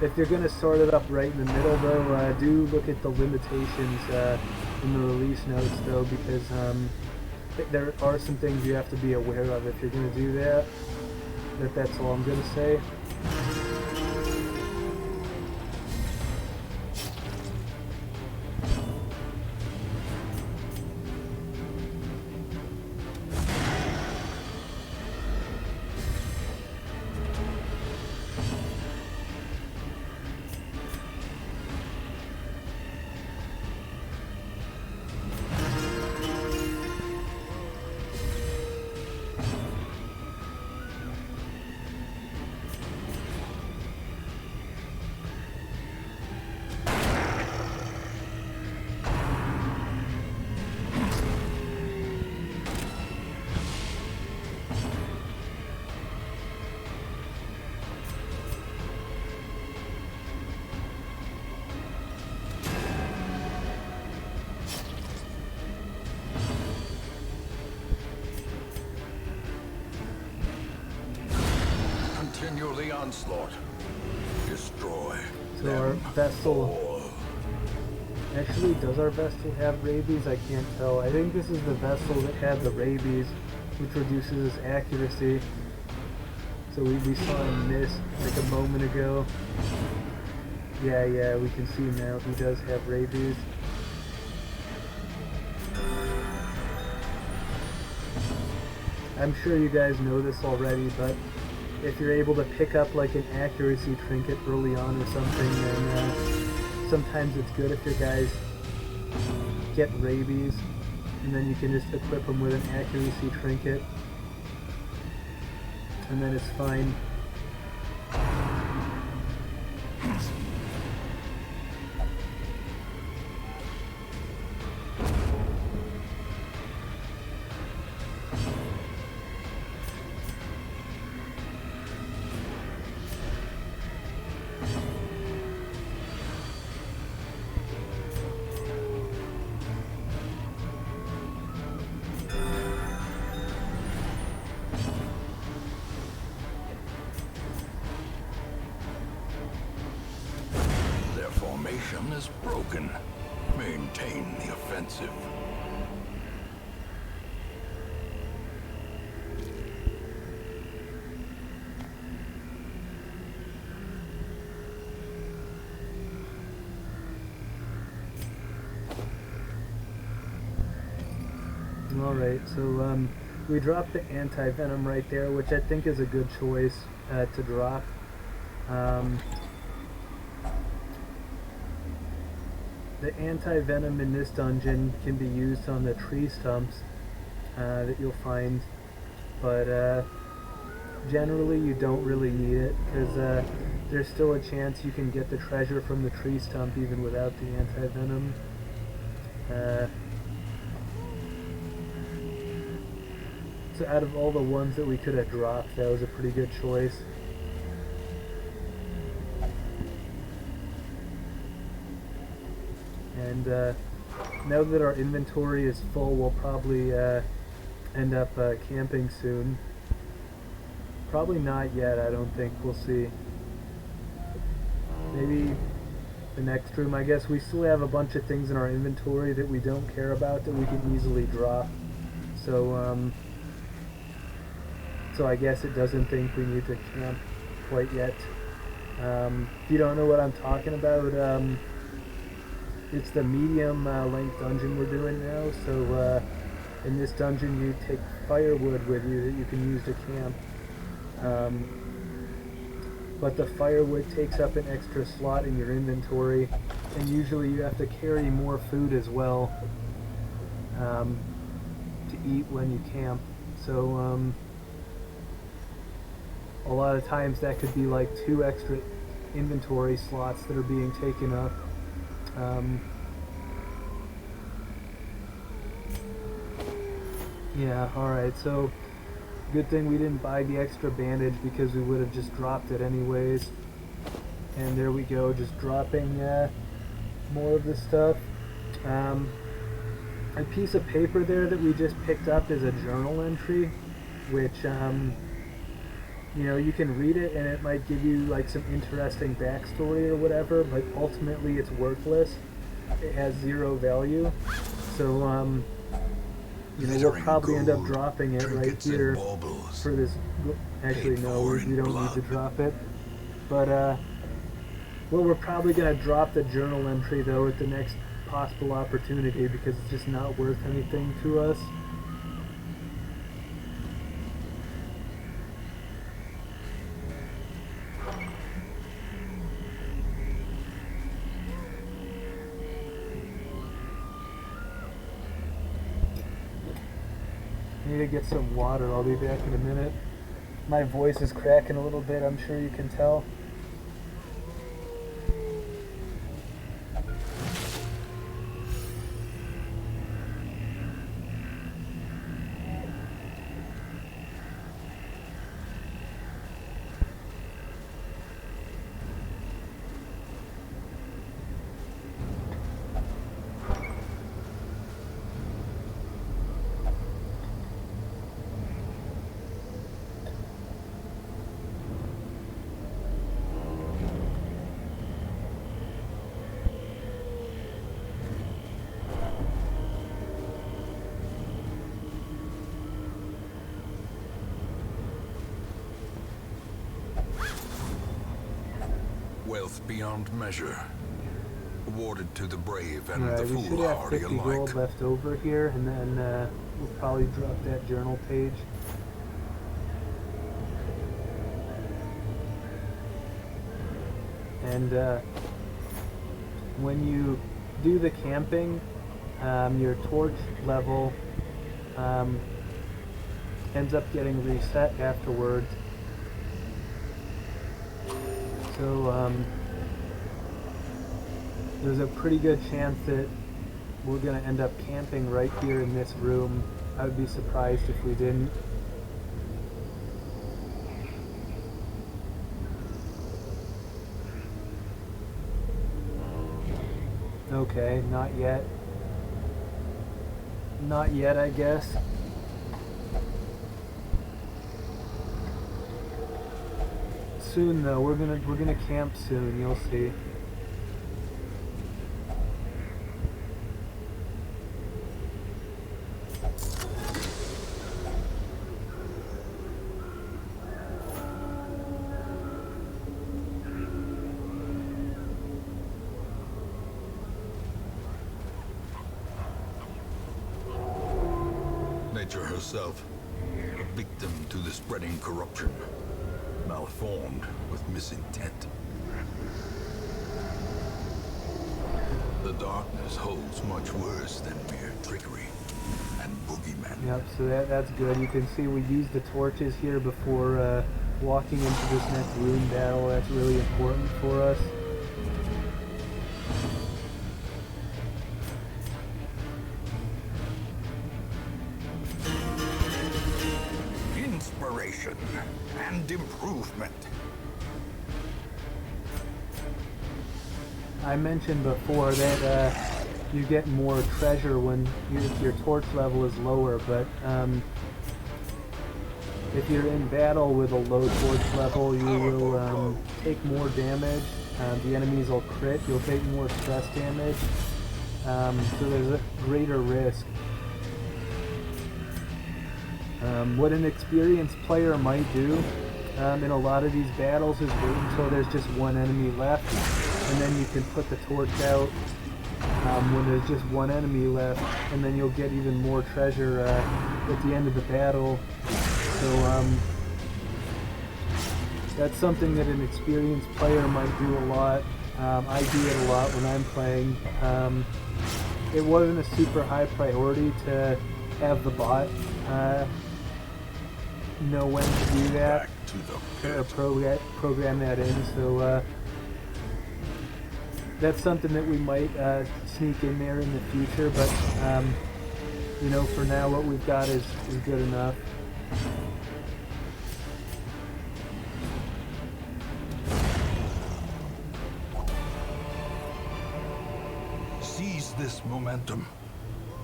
If you're going to start it up right in the middle, though, do look at the limitations in the release notes, though, because there are some things you have to be aware of if you're going to do that. That's all I'm going to say. Continue the onslaught. Destroy. So our vessel... Actually, does our vessel have rabies? I can't tell. I think this is the vessel that had the rabies, which reduces his accuracy. So we saw him miss like a moment ago. Yeah, we can see now he does have rabies. I'm sure you guys know this already, but if you're able to pick up like an accuracy trinket early on or something, then sometimes it's good if your guys get rabies, and then you can just equip them with an accuracy trinket, and then it's fine. Formation is broken. Maintain the offensive. Alright, so we dropped the anti-venom right there, which I think is a good choice to drop. The anti-venom in this dungeon can be used on the tree stumps that you'll find, but generally you don't really need it, because there's still a chance you can get the treasure from the tree stump even without the anti-venom. So out of all the ones that we could have dropped, that was a pretty good choice. And now that our inventory is full, we'll probably end up camping soon. Probably not yet, I don't think. We'll see. Maybe the next room. I guess we still have a bunch of things in our inventory that we don't care about that we can easily drop. So, so I guess it doesn't think we need to camp quite yet. If you don't know what I'm talking about, it's the medium length dungeon we're doing now. So in this dungeon you take firewood with you that you can use to camp. But the firewood takes up an extra slot in your inventory, and usually you have to carry more food as well to eat when you camp. So a lot of times that could be like 2 extra inventory slots that are being taken up. Yeah, alright, so good thing we didn't buy the extra bandage, because we would have just dropped it anyways. And there we go, just dropping more of the stuff. A piece of paper there that we just picked up is a journal entry, which you know, you can read it and it might give you like some interesting backstory or whatever, but ultimately it's worthless. It has 0 value. So you know, we'll probably end up dropping it right here for this. Actually, no, we don't need to drop it. But well, we're probably gonna drop the journal entry though at the next possible opportunity, because it's just not worth anything to us. Need to get some water. I'll be back in a minute. My voice is cracking a little bit, I'm sure you can tell. Wealth beyond measure, awarded to the brave and Right, the we should have foolhardy 50 alike. gold left over here, and then we'll probably drop that journal page. And when you do the camping, your torch level ends up getting reset afterwards. So there's a pretty good chance that we're going to end up camping right here in this room. I would be surprised if we didn't. Okay, not yet. Not yet, I guess. Soon though, we're gonna camp soon, you'll see. Nature herself, a victim to the spreading corruption, malformed with misintent. The darkness holds much worse than mere trickery and boogeymen. Yep, so that's good. You can see we used the torches here before walking into this next room battle. That's really important for us. Inspiration and improvement. I mentioned before that you get more treasure when your torch level is lower, but if you're in battle with a low torch level, you will take more damage. The enemies will crit, you'll take more stress damage, so there's a greater risk. What an experienced player might do in a lot of these battles is wait until there's just one enemy left, and then you can put the torch out when there's just one enemy left, and then you'll get even more treasure at the end of the battle. So that's something that an experienced player might do a lot. I do it a lot when I'm playing. It wasn't a super high priority to have the bot know when to do that, or program that in, so that's something that we might sneak in there in the future, but you know, for now what we've got is good enough. Seize this momentum.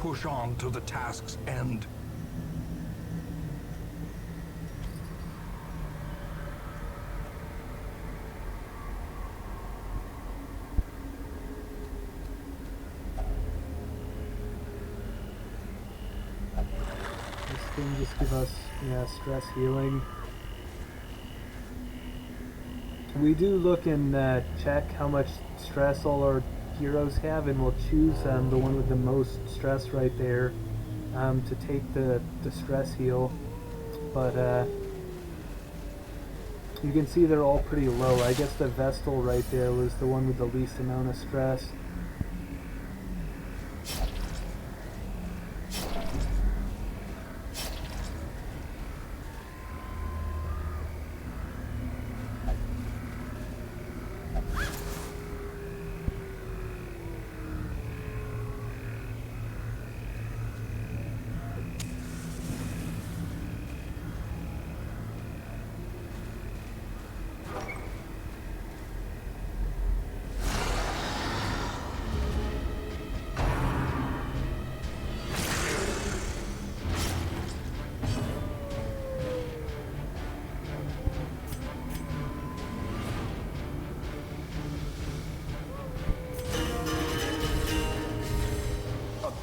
Push on to the task's end. This thing just gives us, yeah, stress healing. We do look and check how much stress all our heroes have, and we'll choose the one with the most stress right there to take the stress heal. But you can see they're all pretty low. I guess the Vestal right there was the one with the least amount of stress.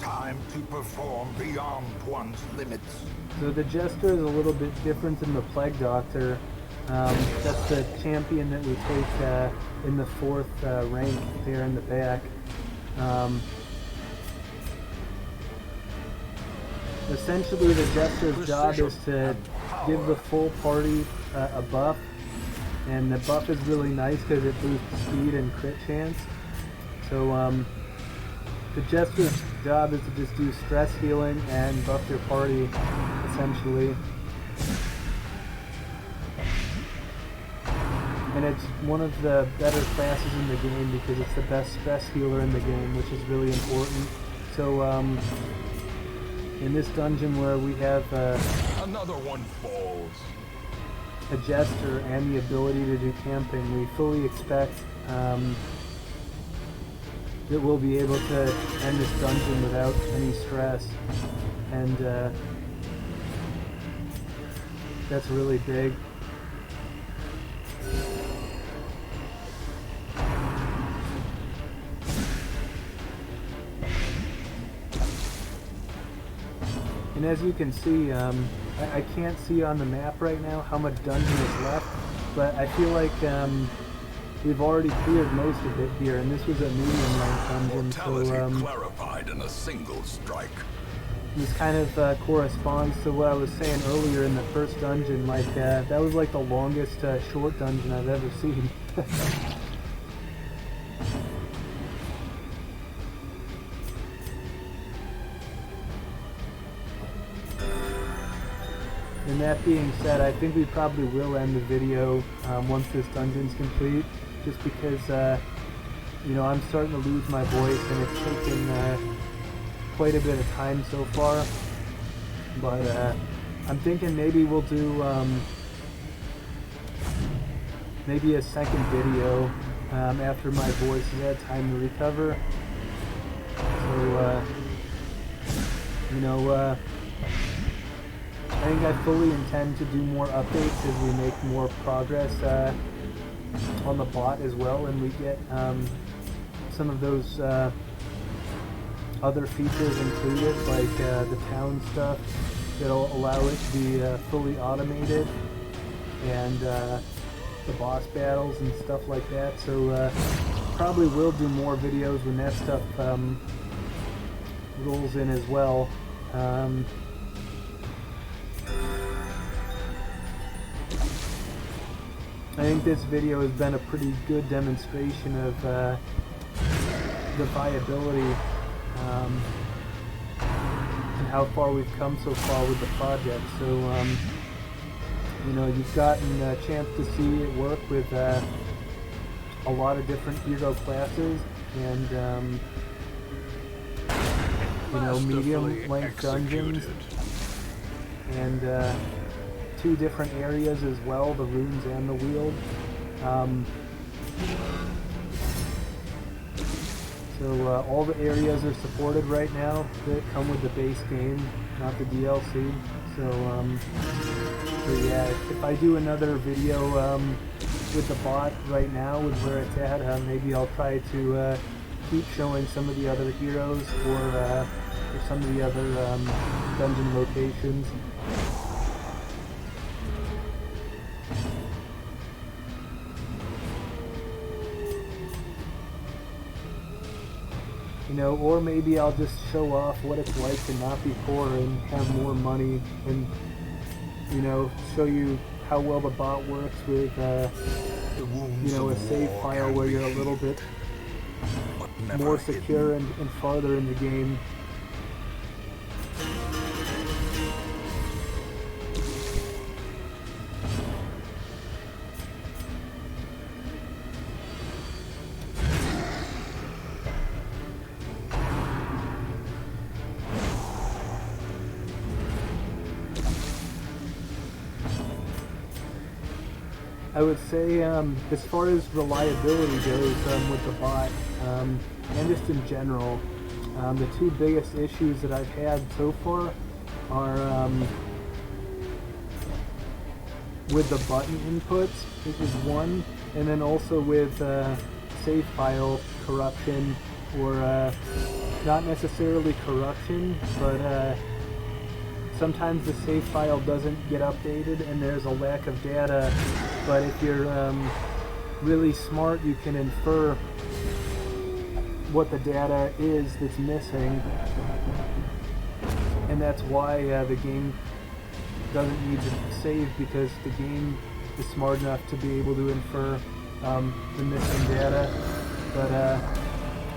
Time to perform beyond one's limits. So the Jester is a little bit different than the Plague Doctor. That's the champion that we take in the 4th rank there in the back. Essentially the Jester's job is to give the full party a buff and the buff is really nice because it boosts speed and crit chance. So the Jester's job is to just do stress healing and buff your party, essentially. And it's one of the better classes in the game because it's the best stress healer in the game, which is really important. So in this dungeon where we have Another one falls. a Jester and the ability to do camping, we fully expect that we'll be able to end this dungeon without any stress, and that's really big. And as you can see, I can't see on the map right now how much dungeon is left, but I feel like we've already cleared most of it here, and this was a medium length dungeon, Mortality clarified in a single strike. This kind of corresponds to what I was saying earlier in the first dungeon. Like that was like the longest short dungeon I've ever seen. And that being said, I think we probably will end the video once this dungeon's complete, just because, you know, I'm starting to lose my voice and it's taken quite a bit of time so far. But I'm thinking maybe we'll do maybe a second video after my voice has had time to recover. So, you know, I think I fully intend to do more updates as we make more progress on the bot as well, and we get some of those other features included, like the town stuff that'll allow it to be fully automated, and the boss battles and stuff like that. So probably will do more videos when that stuff rolls in as well. I think this video has been a pretty good demonstration of the viability and how far we've come so far with the project. So, you know, you've gotten a chance to see it work with a lot of different hero classes and, you know, medium length dungeons and 2 different areas as well, the runes and the wield. So all the areas are supported right now that come with the base game, not the DLC. So yeah, if I do another video with the bot right now, with where it's at, maybe I'll try to keep showing some of the other heroes or some of the other dungeon locations. You know, or maybe I'll just show off what it's like to not be poor and have more money, and, you know, show you how well the bot works with, you know, a save file where you're a little bit more secure and farther in the game. I would say, as far as reliability goes with the bot, and just in general, the 2 biggest issues that I've had so far are with the button inputs, which is one, and then also with save file corruption, or not necessarily corruption, but sometimes the save file doesn't get updated and there's a lack of data, but if you're really smart, you can infer what the data is that's missing, and that's why the game doesn't need to save, because the game is smart enough to be able to infer the missing data, but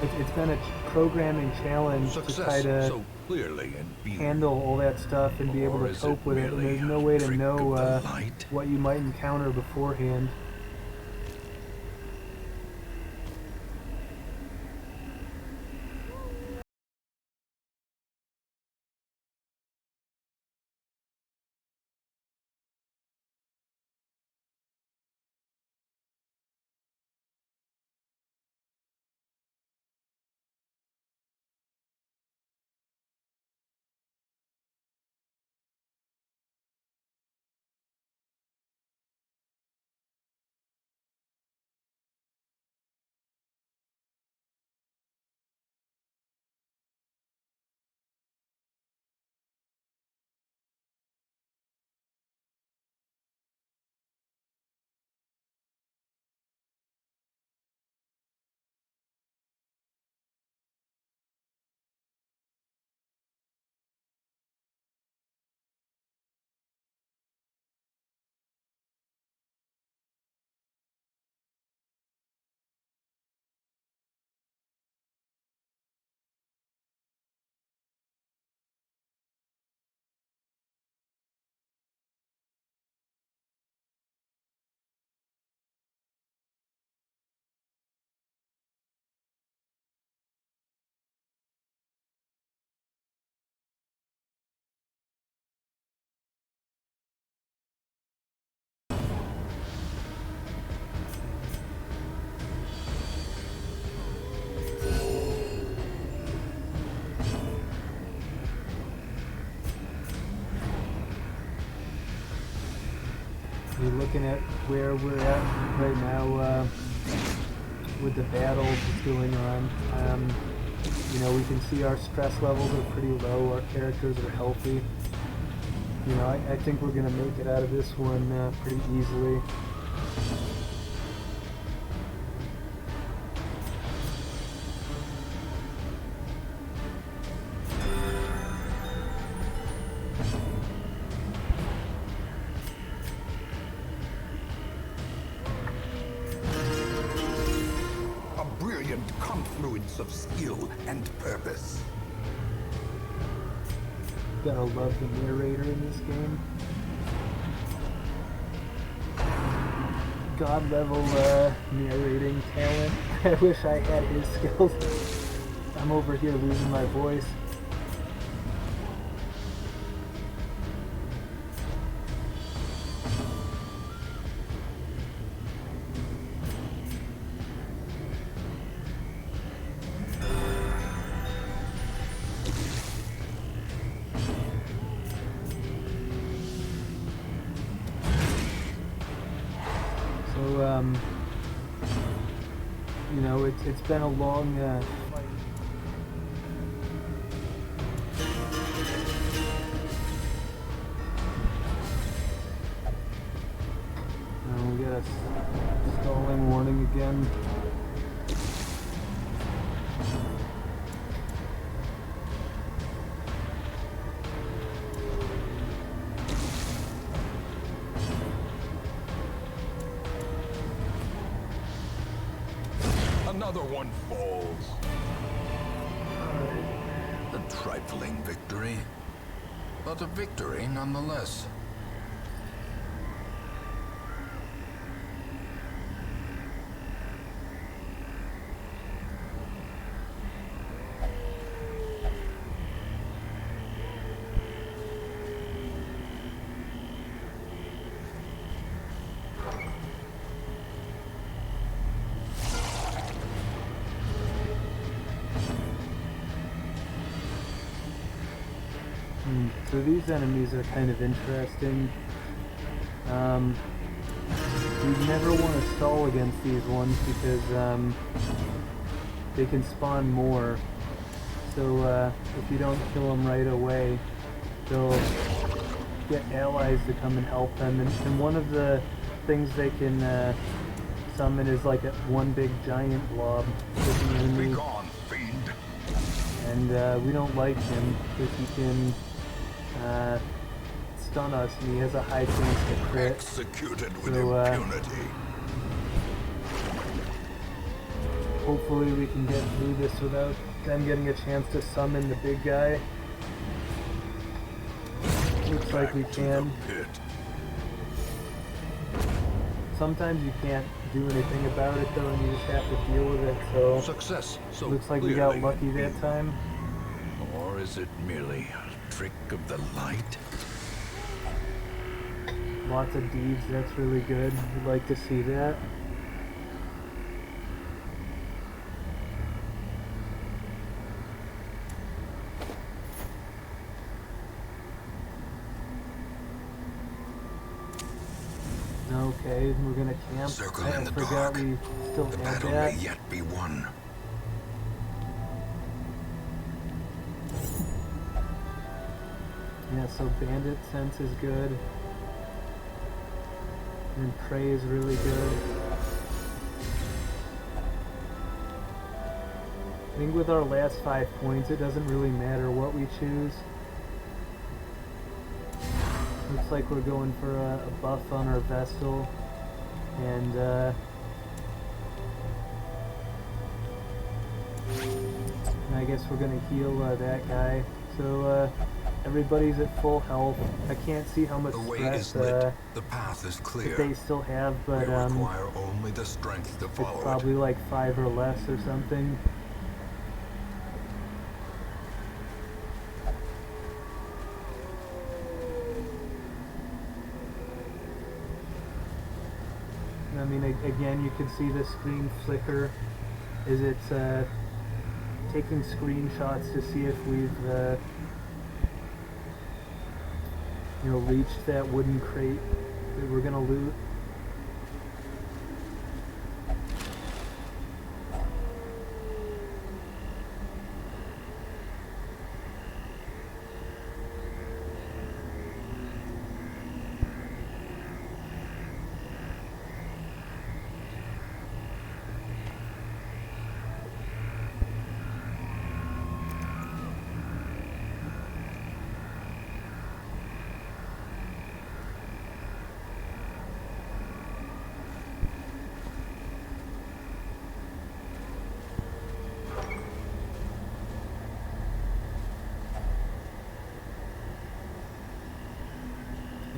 it's been a programming challenge to try to so clearly in handle all that stuff and be able to cope with it, and there's no way to know what you might encounter beforehand. You're looking at where we're at right now with the battles that's going on. You know, we can see our stress levels are pretty low, our characters are healthy. You know, I think we're going to make it out of this one pretty easily. Confluence of skill and purpose. Gotta love the narrator in this game. God level narrating talent. I wish I had his skills. I'm over here losing my voice. You know, it's been a long fight. We got a stalling warning again. Another one falls. A trifling victory, but a victory nonetheless. So these enemies are kind of interesting. You never want to stall against these ones because they can spawn more. So if you don't kill them right away, they'll get allies to come and help them. And one of the things they can summon is like one big giant blob. Be gone, fiend. And we don't like him because he can stun us, and he has a high chance to crit. Executed with So, impunity. hopefully we can get through this without them getting a chance to summon the big guy. Looks like we can. Sometimes you can't do anything about it though, and you just have to deal with it, so Success. So looks like we got clearly lucky that time. Or is it merely a trick of the light? Lots of deeds, that's really good. We'd like to see that. Okay, we're gonna camp. Circle I in the forgot dark. we still The had battle that. may yet be won. Yeah, so bandit sense is good. And prey is really good. I think with our last 5 points, it doesn't really matter what we choose. Looks like we're going for a buff on our Vestal, and I guess we're gonna heal that guy. So everybody's at full health. I can't see how much The way stress is lit. The path is clear. they still have, but We require only the strength to it's follow probably it. like 5 or less or something. I mean, again, you can see the screen flicker. Is it taking screenshots to see if we've, you know, reached that wooden crate that we're gonna loot?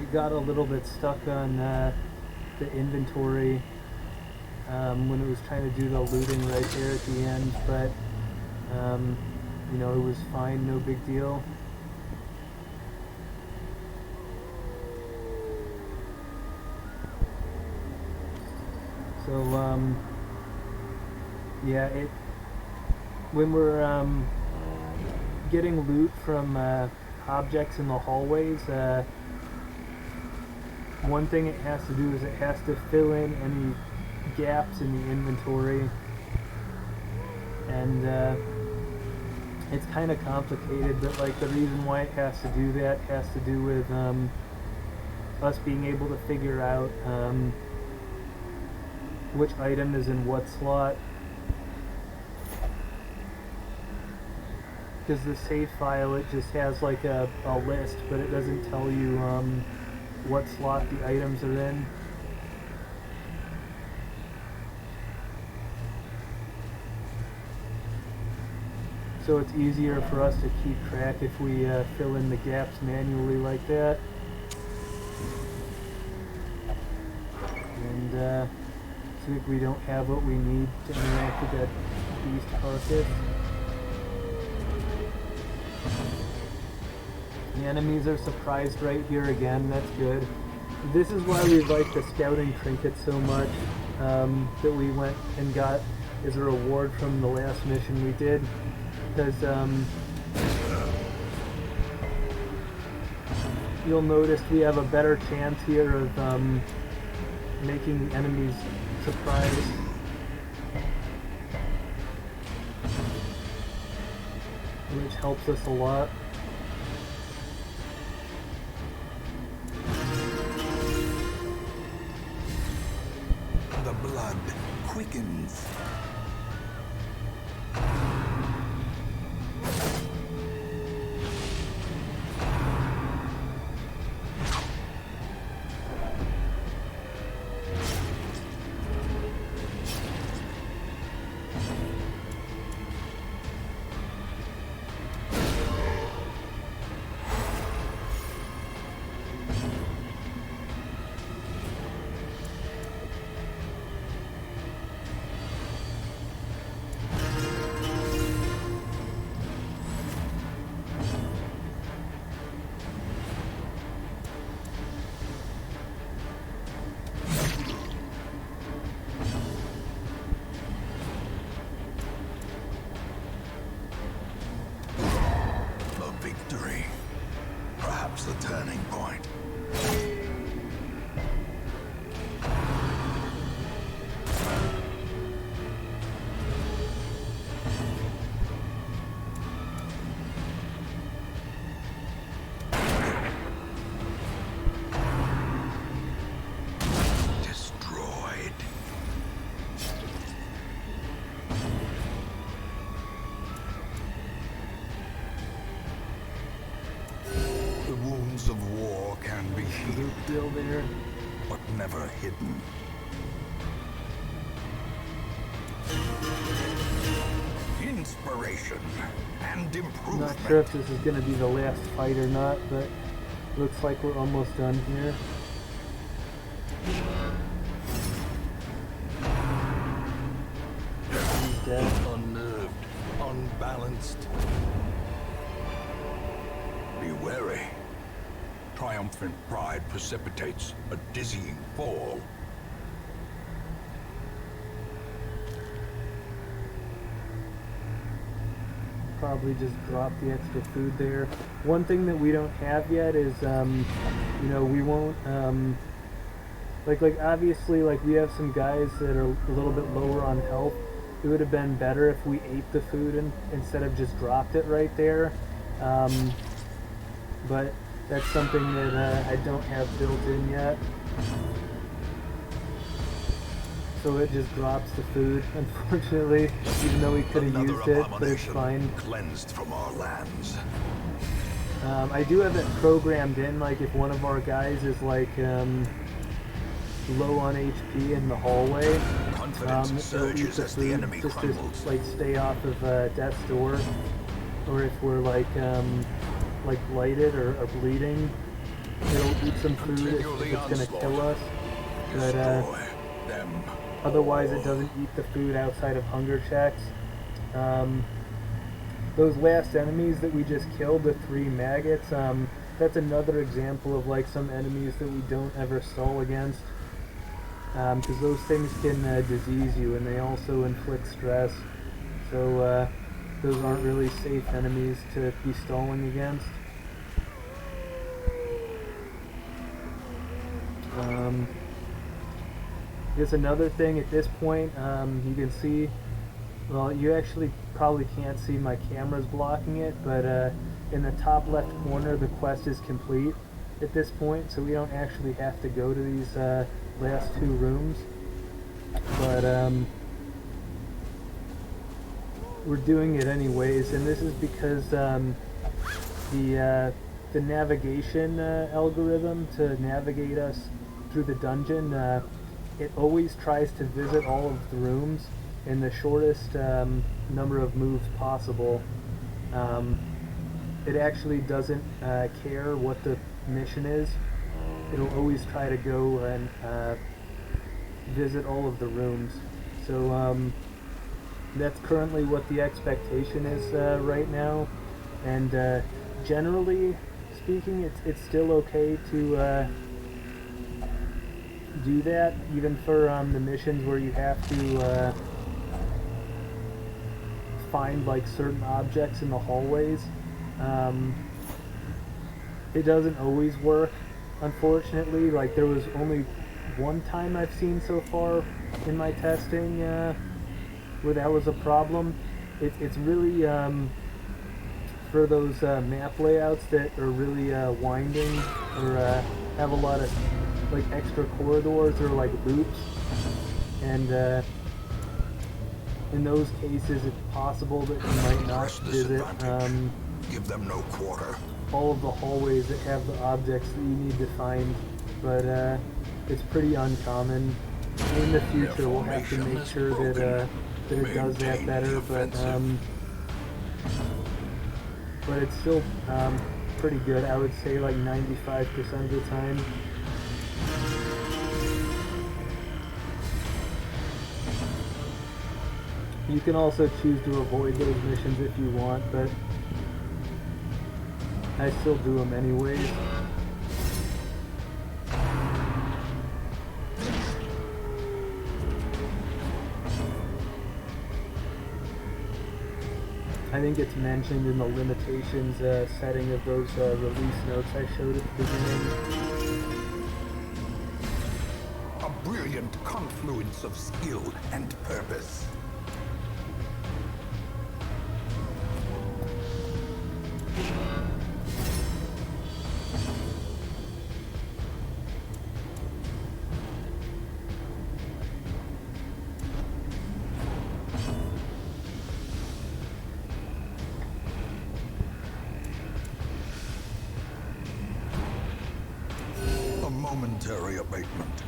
It got a little bit stuck on the inventory when it was trying to do the looting right there at the end, but you know, it was fine, no big deal. So yeah, when we're getting loot from objects in the hallways, one thing it has to do is it has to fill in any gaps in the inventory, and it's kind of complicated, but like the reason why it has to do that has to do with us being able to figure out which item is in what slot, because the save file, it just has like a list, but it doesn't tell you what slot the items are in. So it's easier for us to keep track if we fill in the gaps manually like that. And I think we don't have what we need to interact with that beast carcass. The enemies are surprised right here again, that's good. This is why we like the scouting trinket so much, that we went and got as a reward from the last mission we did. Because you'll notice we have a better chance here of making the enemies surprised. Which helps us a lot. The blood quickens. can be Loop healed, field there. but never hidden. Inspiration and I'm improvement. not sure if this is going to be the last fight or not, but looks like we're almost done here. He's dead. Unnerved, unbalanced. Be wary. Triumphant pride precipitates a dizzying fall. Probably just drop the extra food there. One thing that we don't have yet is, you know, we won't, like obviously, like we have some guys that are a little bit lower on health. It would have been better if we ate the food instead of just dropped it right there. But that's something that I don't have built in yet. So it just drops the food, unfortunately, even though we could have used it, but it's fine. Cleansed from our lands. I do have it programmed in, like if one of our guys is like low on HP in the hallway, Confidence it'll eat surges the as the food enemy just crumbles. to like stay off of death's door, or if we're like blighted or bleeding, it'll eat some food if it's gonna kill us. But Destroy them. otherwise, it doesn't eat the food outside of hunger checks. Those last enemies that we just killed, the 3 maggots, that's another example of like some enemies that we don't ever stall against. Because those things can disease you, and they also inflict stress. So those aren't really safe enemies to be stalling against. I guess another thing at this point, you can see, well, you actually probably can't see, my camera's blocking it, but in the top left corner the quest is complete at this point, so we don't actually have to go to these last 2 rooms. But we're doing it anyways, and this is because the navigation algorithm to navigate us through the dungeon, it always tries to visit all of the rooms in the shortest number of moves possible. It actually doesn't care what the mission is. It'll always try to go and visit all of the rooms. So that's currently what the expectation is right now, and generally speaking, it's still okay to do that, even for the missions where you have to find like certain objects in the hallways. It doesn't always work, unfortunately. Like there was only one time I've seen so far in my testing where that was a problem. It's really for those map layouts that are really winding or have a lot of like extra corridors or like loops, and in those cases it's possible that you might not Press this visit advantage. Give them no quarter. all of the hallways that have the objects that you need to find, but it's pretty uncommon. In the future we'll have to make sure that it does that better, but it's still pretty good. I would say like 95% of the time. You can also choose to avoid those missions if you want, but I still do them anyways. I think it's mentioned in the limitations setting of those release notes I showed at the beginning. A brilliant confluence of skill and purpose. a momentary abatement.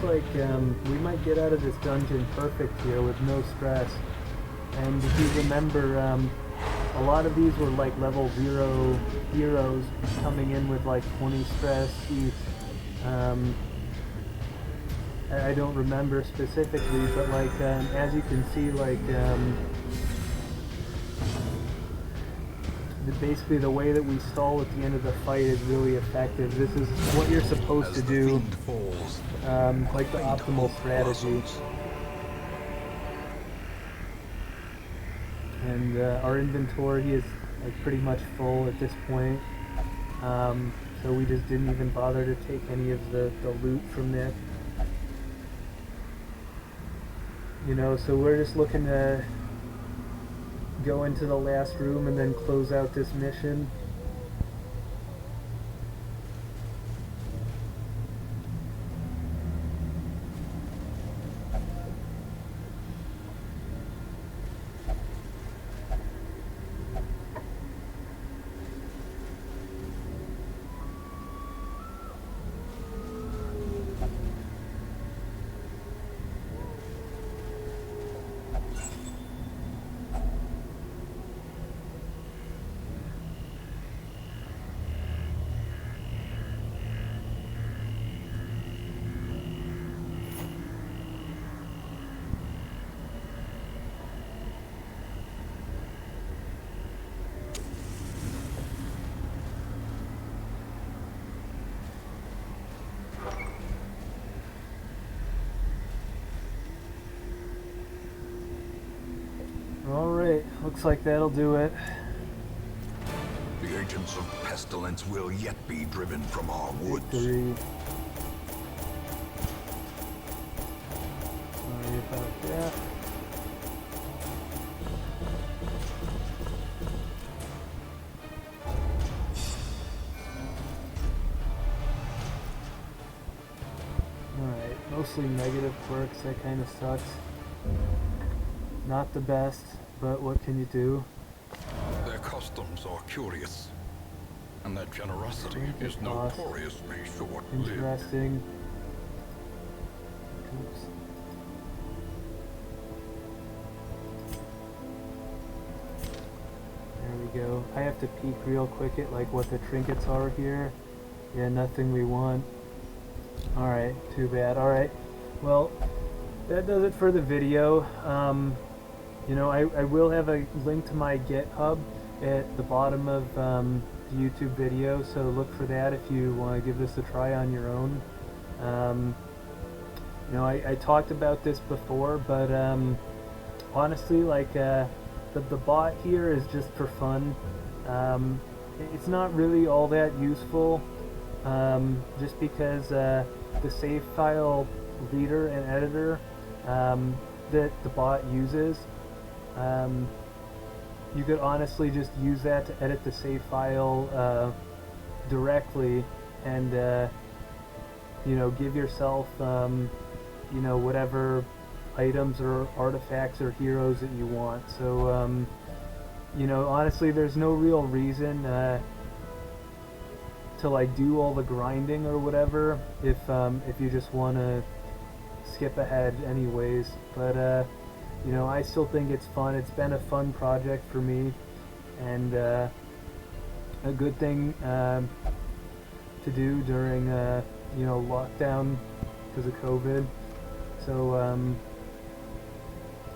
Like we might get out of this dungeon perfect here with no stress. And if you remember, a lot of these were like level 0 heroes coming in with like 20 stress each. I don't remember specifically, but like as you can see, like basically the way that we stall at the end of the fight is really effective. This is what you're supposed to do. Like the optimal strategy. And our inventory is like pretty much full at this point, so we just didn't even bother to take any of the loot from there. You know, so we're just looking to go into the last room and then close out this mission. Alright, looks like that'll do it. The agents of pestilence will yet be driven from our woods. Victory. Sorry about that. Alright, mostly negative quirks, that kind of sucks. Not the best, but what can you do? Their customs are curious, and their generosity is Boss. notoriously short-lived. Interesting. Oops. There we go. I have to peek real quick at like what the trinkets are here. Yeah, nothing we want. Alright, too bad. Alright, well, that does it for the video. You know, I will have a link to my GitHub at the bottom of the YouTube video, so look for that if you want to give this a try on your own. You know, I talked about this before, but honestly, like the bot here is just for fun. It's not really all that useful, just because the save file reader and editor that the bot uses, you could honestly just use that to edit the save file directly, and you know, give yourself you know, whatever items or artifacts or heroes that you want. So you know, honestly, there's no real reason to like do all the grinding or whatever if you just want to skip ahead anyways. But you know, I still think it's fun. It's been a fun project for me, and a good thing to do during you know, lockdown because of COVID. So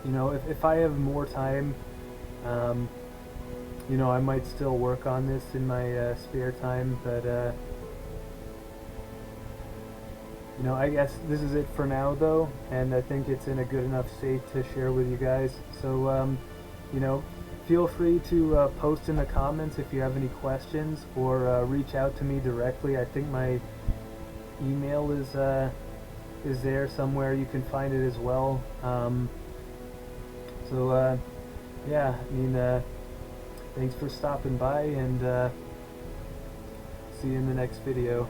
you know, if I have more time, you know, I might still work on this in my spare time, but you know, I guess this is it for now though, and I think it's in a good enough state to share with you guys. So you know, feel free to post in the comments if you have any questions, or reach out to me directly. I think my email is there somewhere. You can find it as well. Yeah, I mean, thanks for stopping by, and see you in the next video.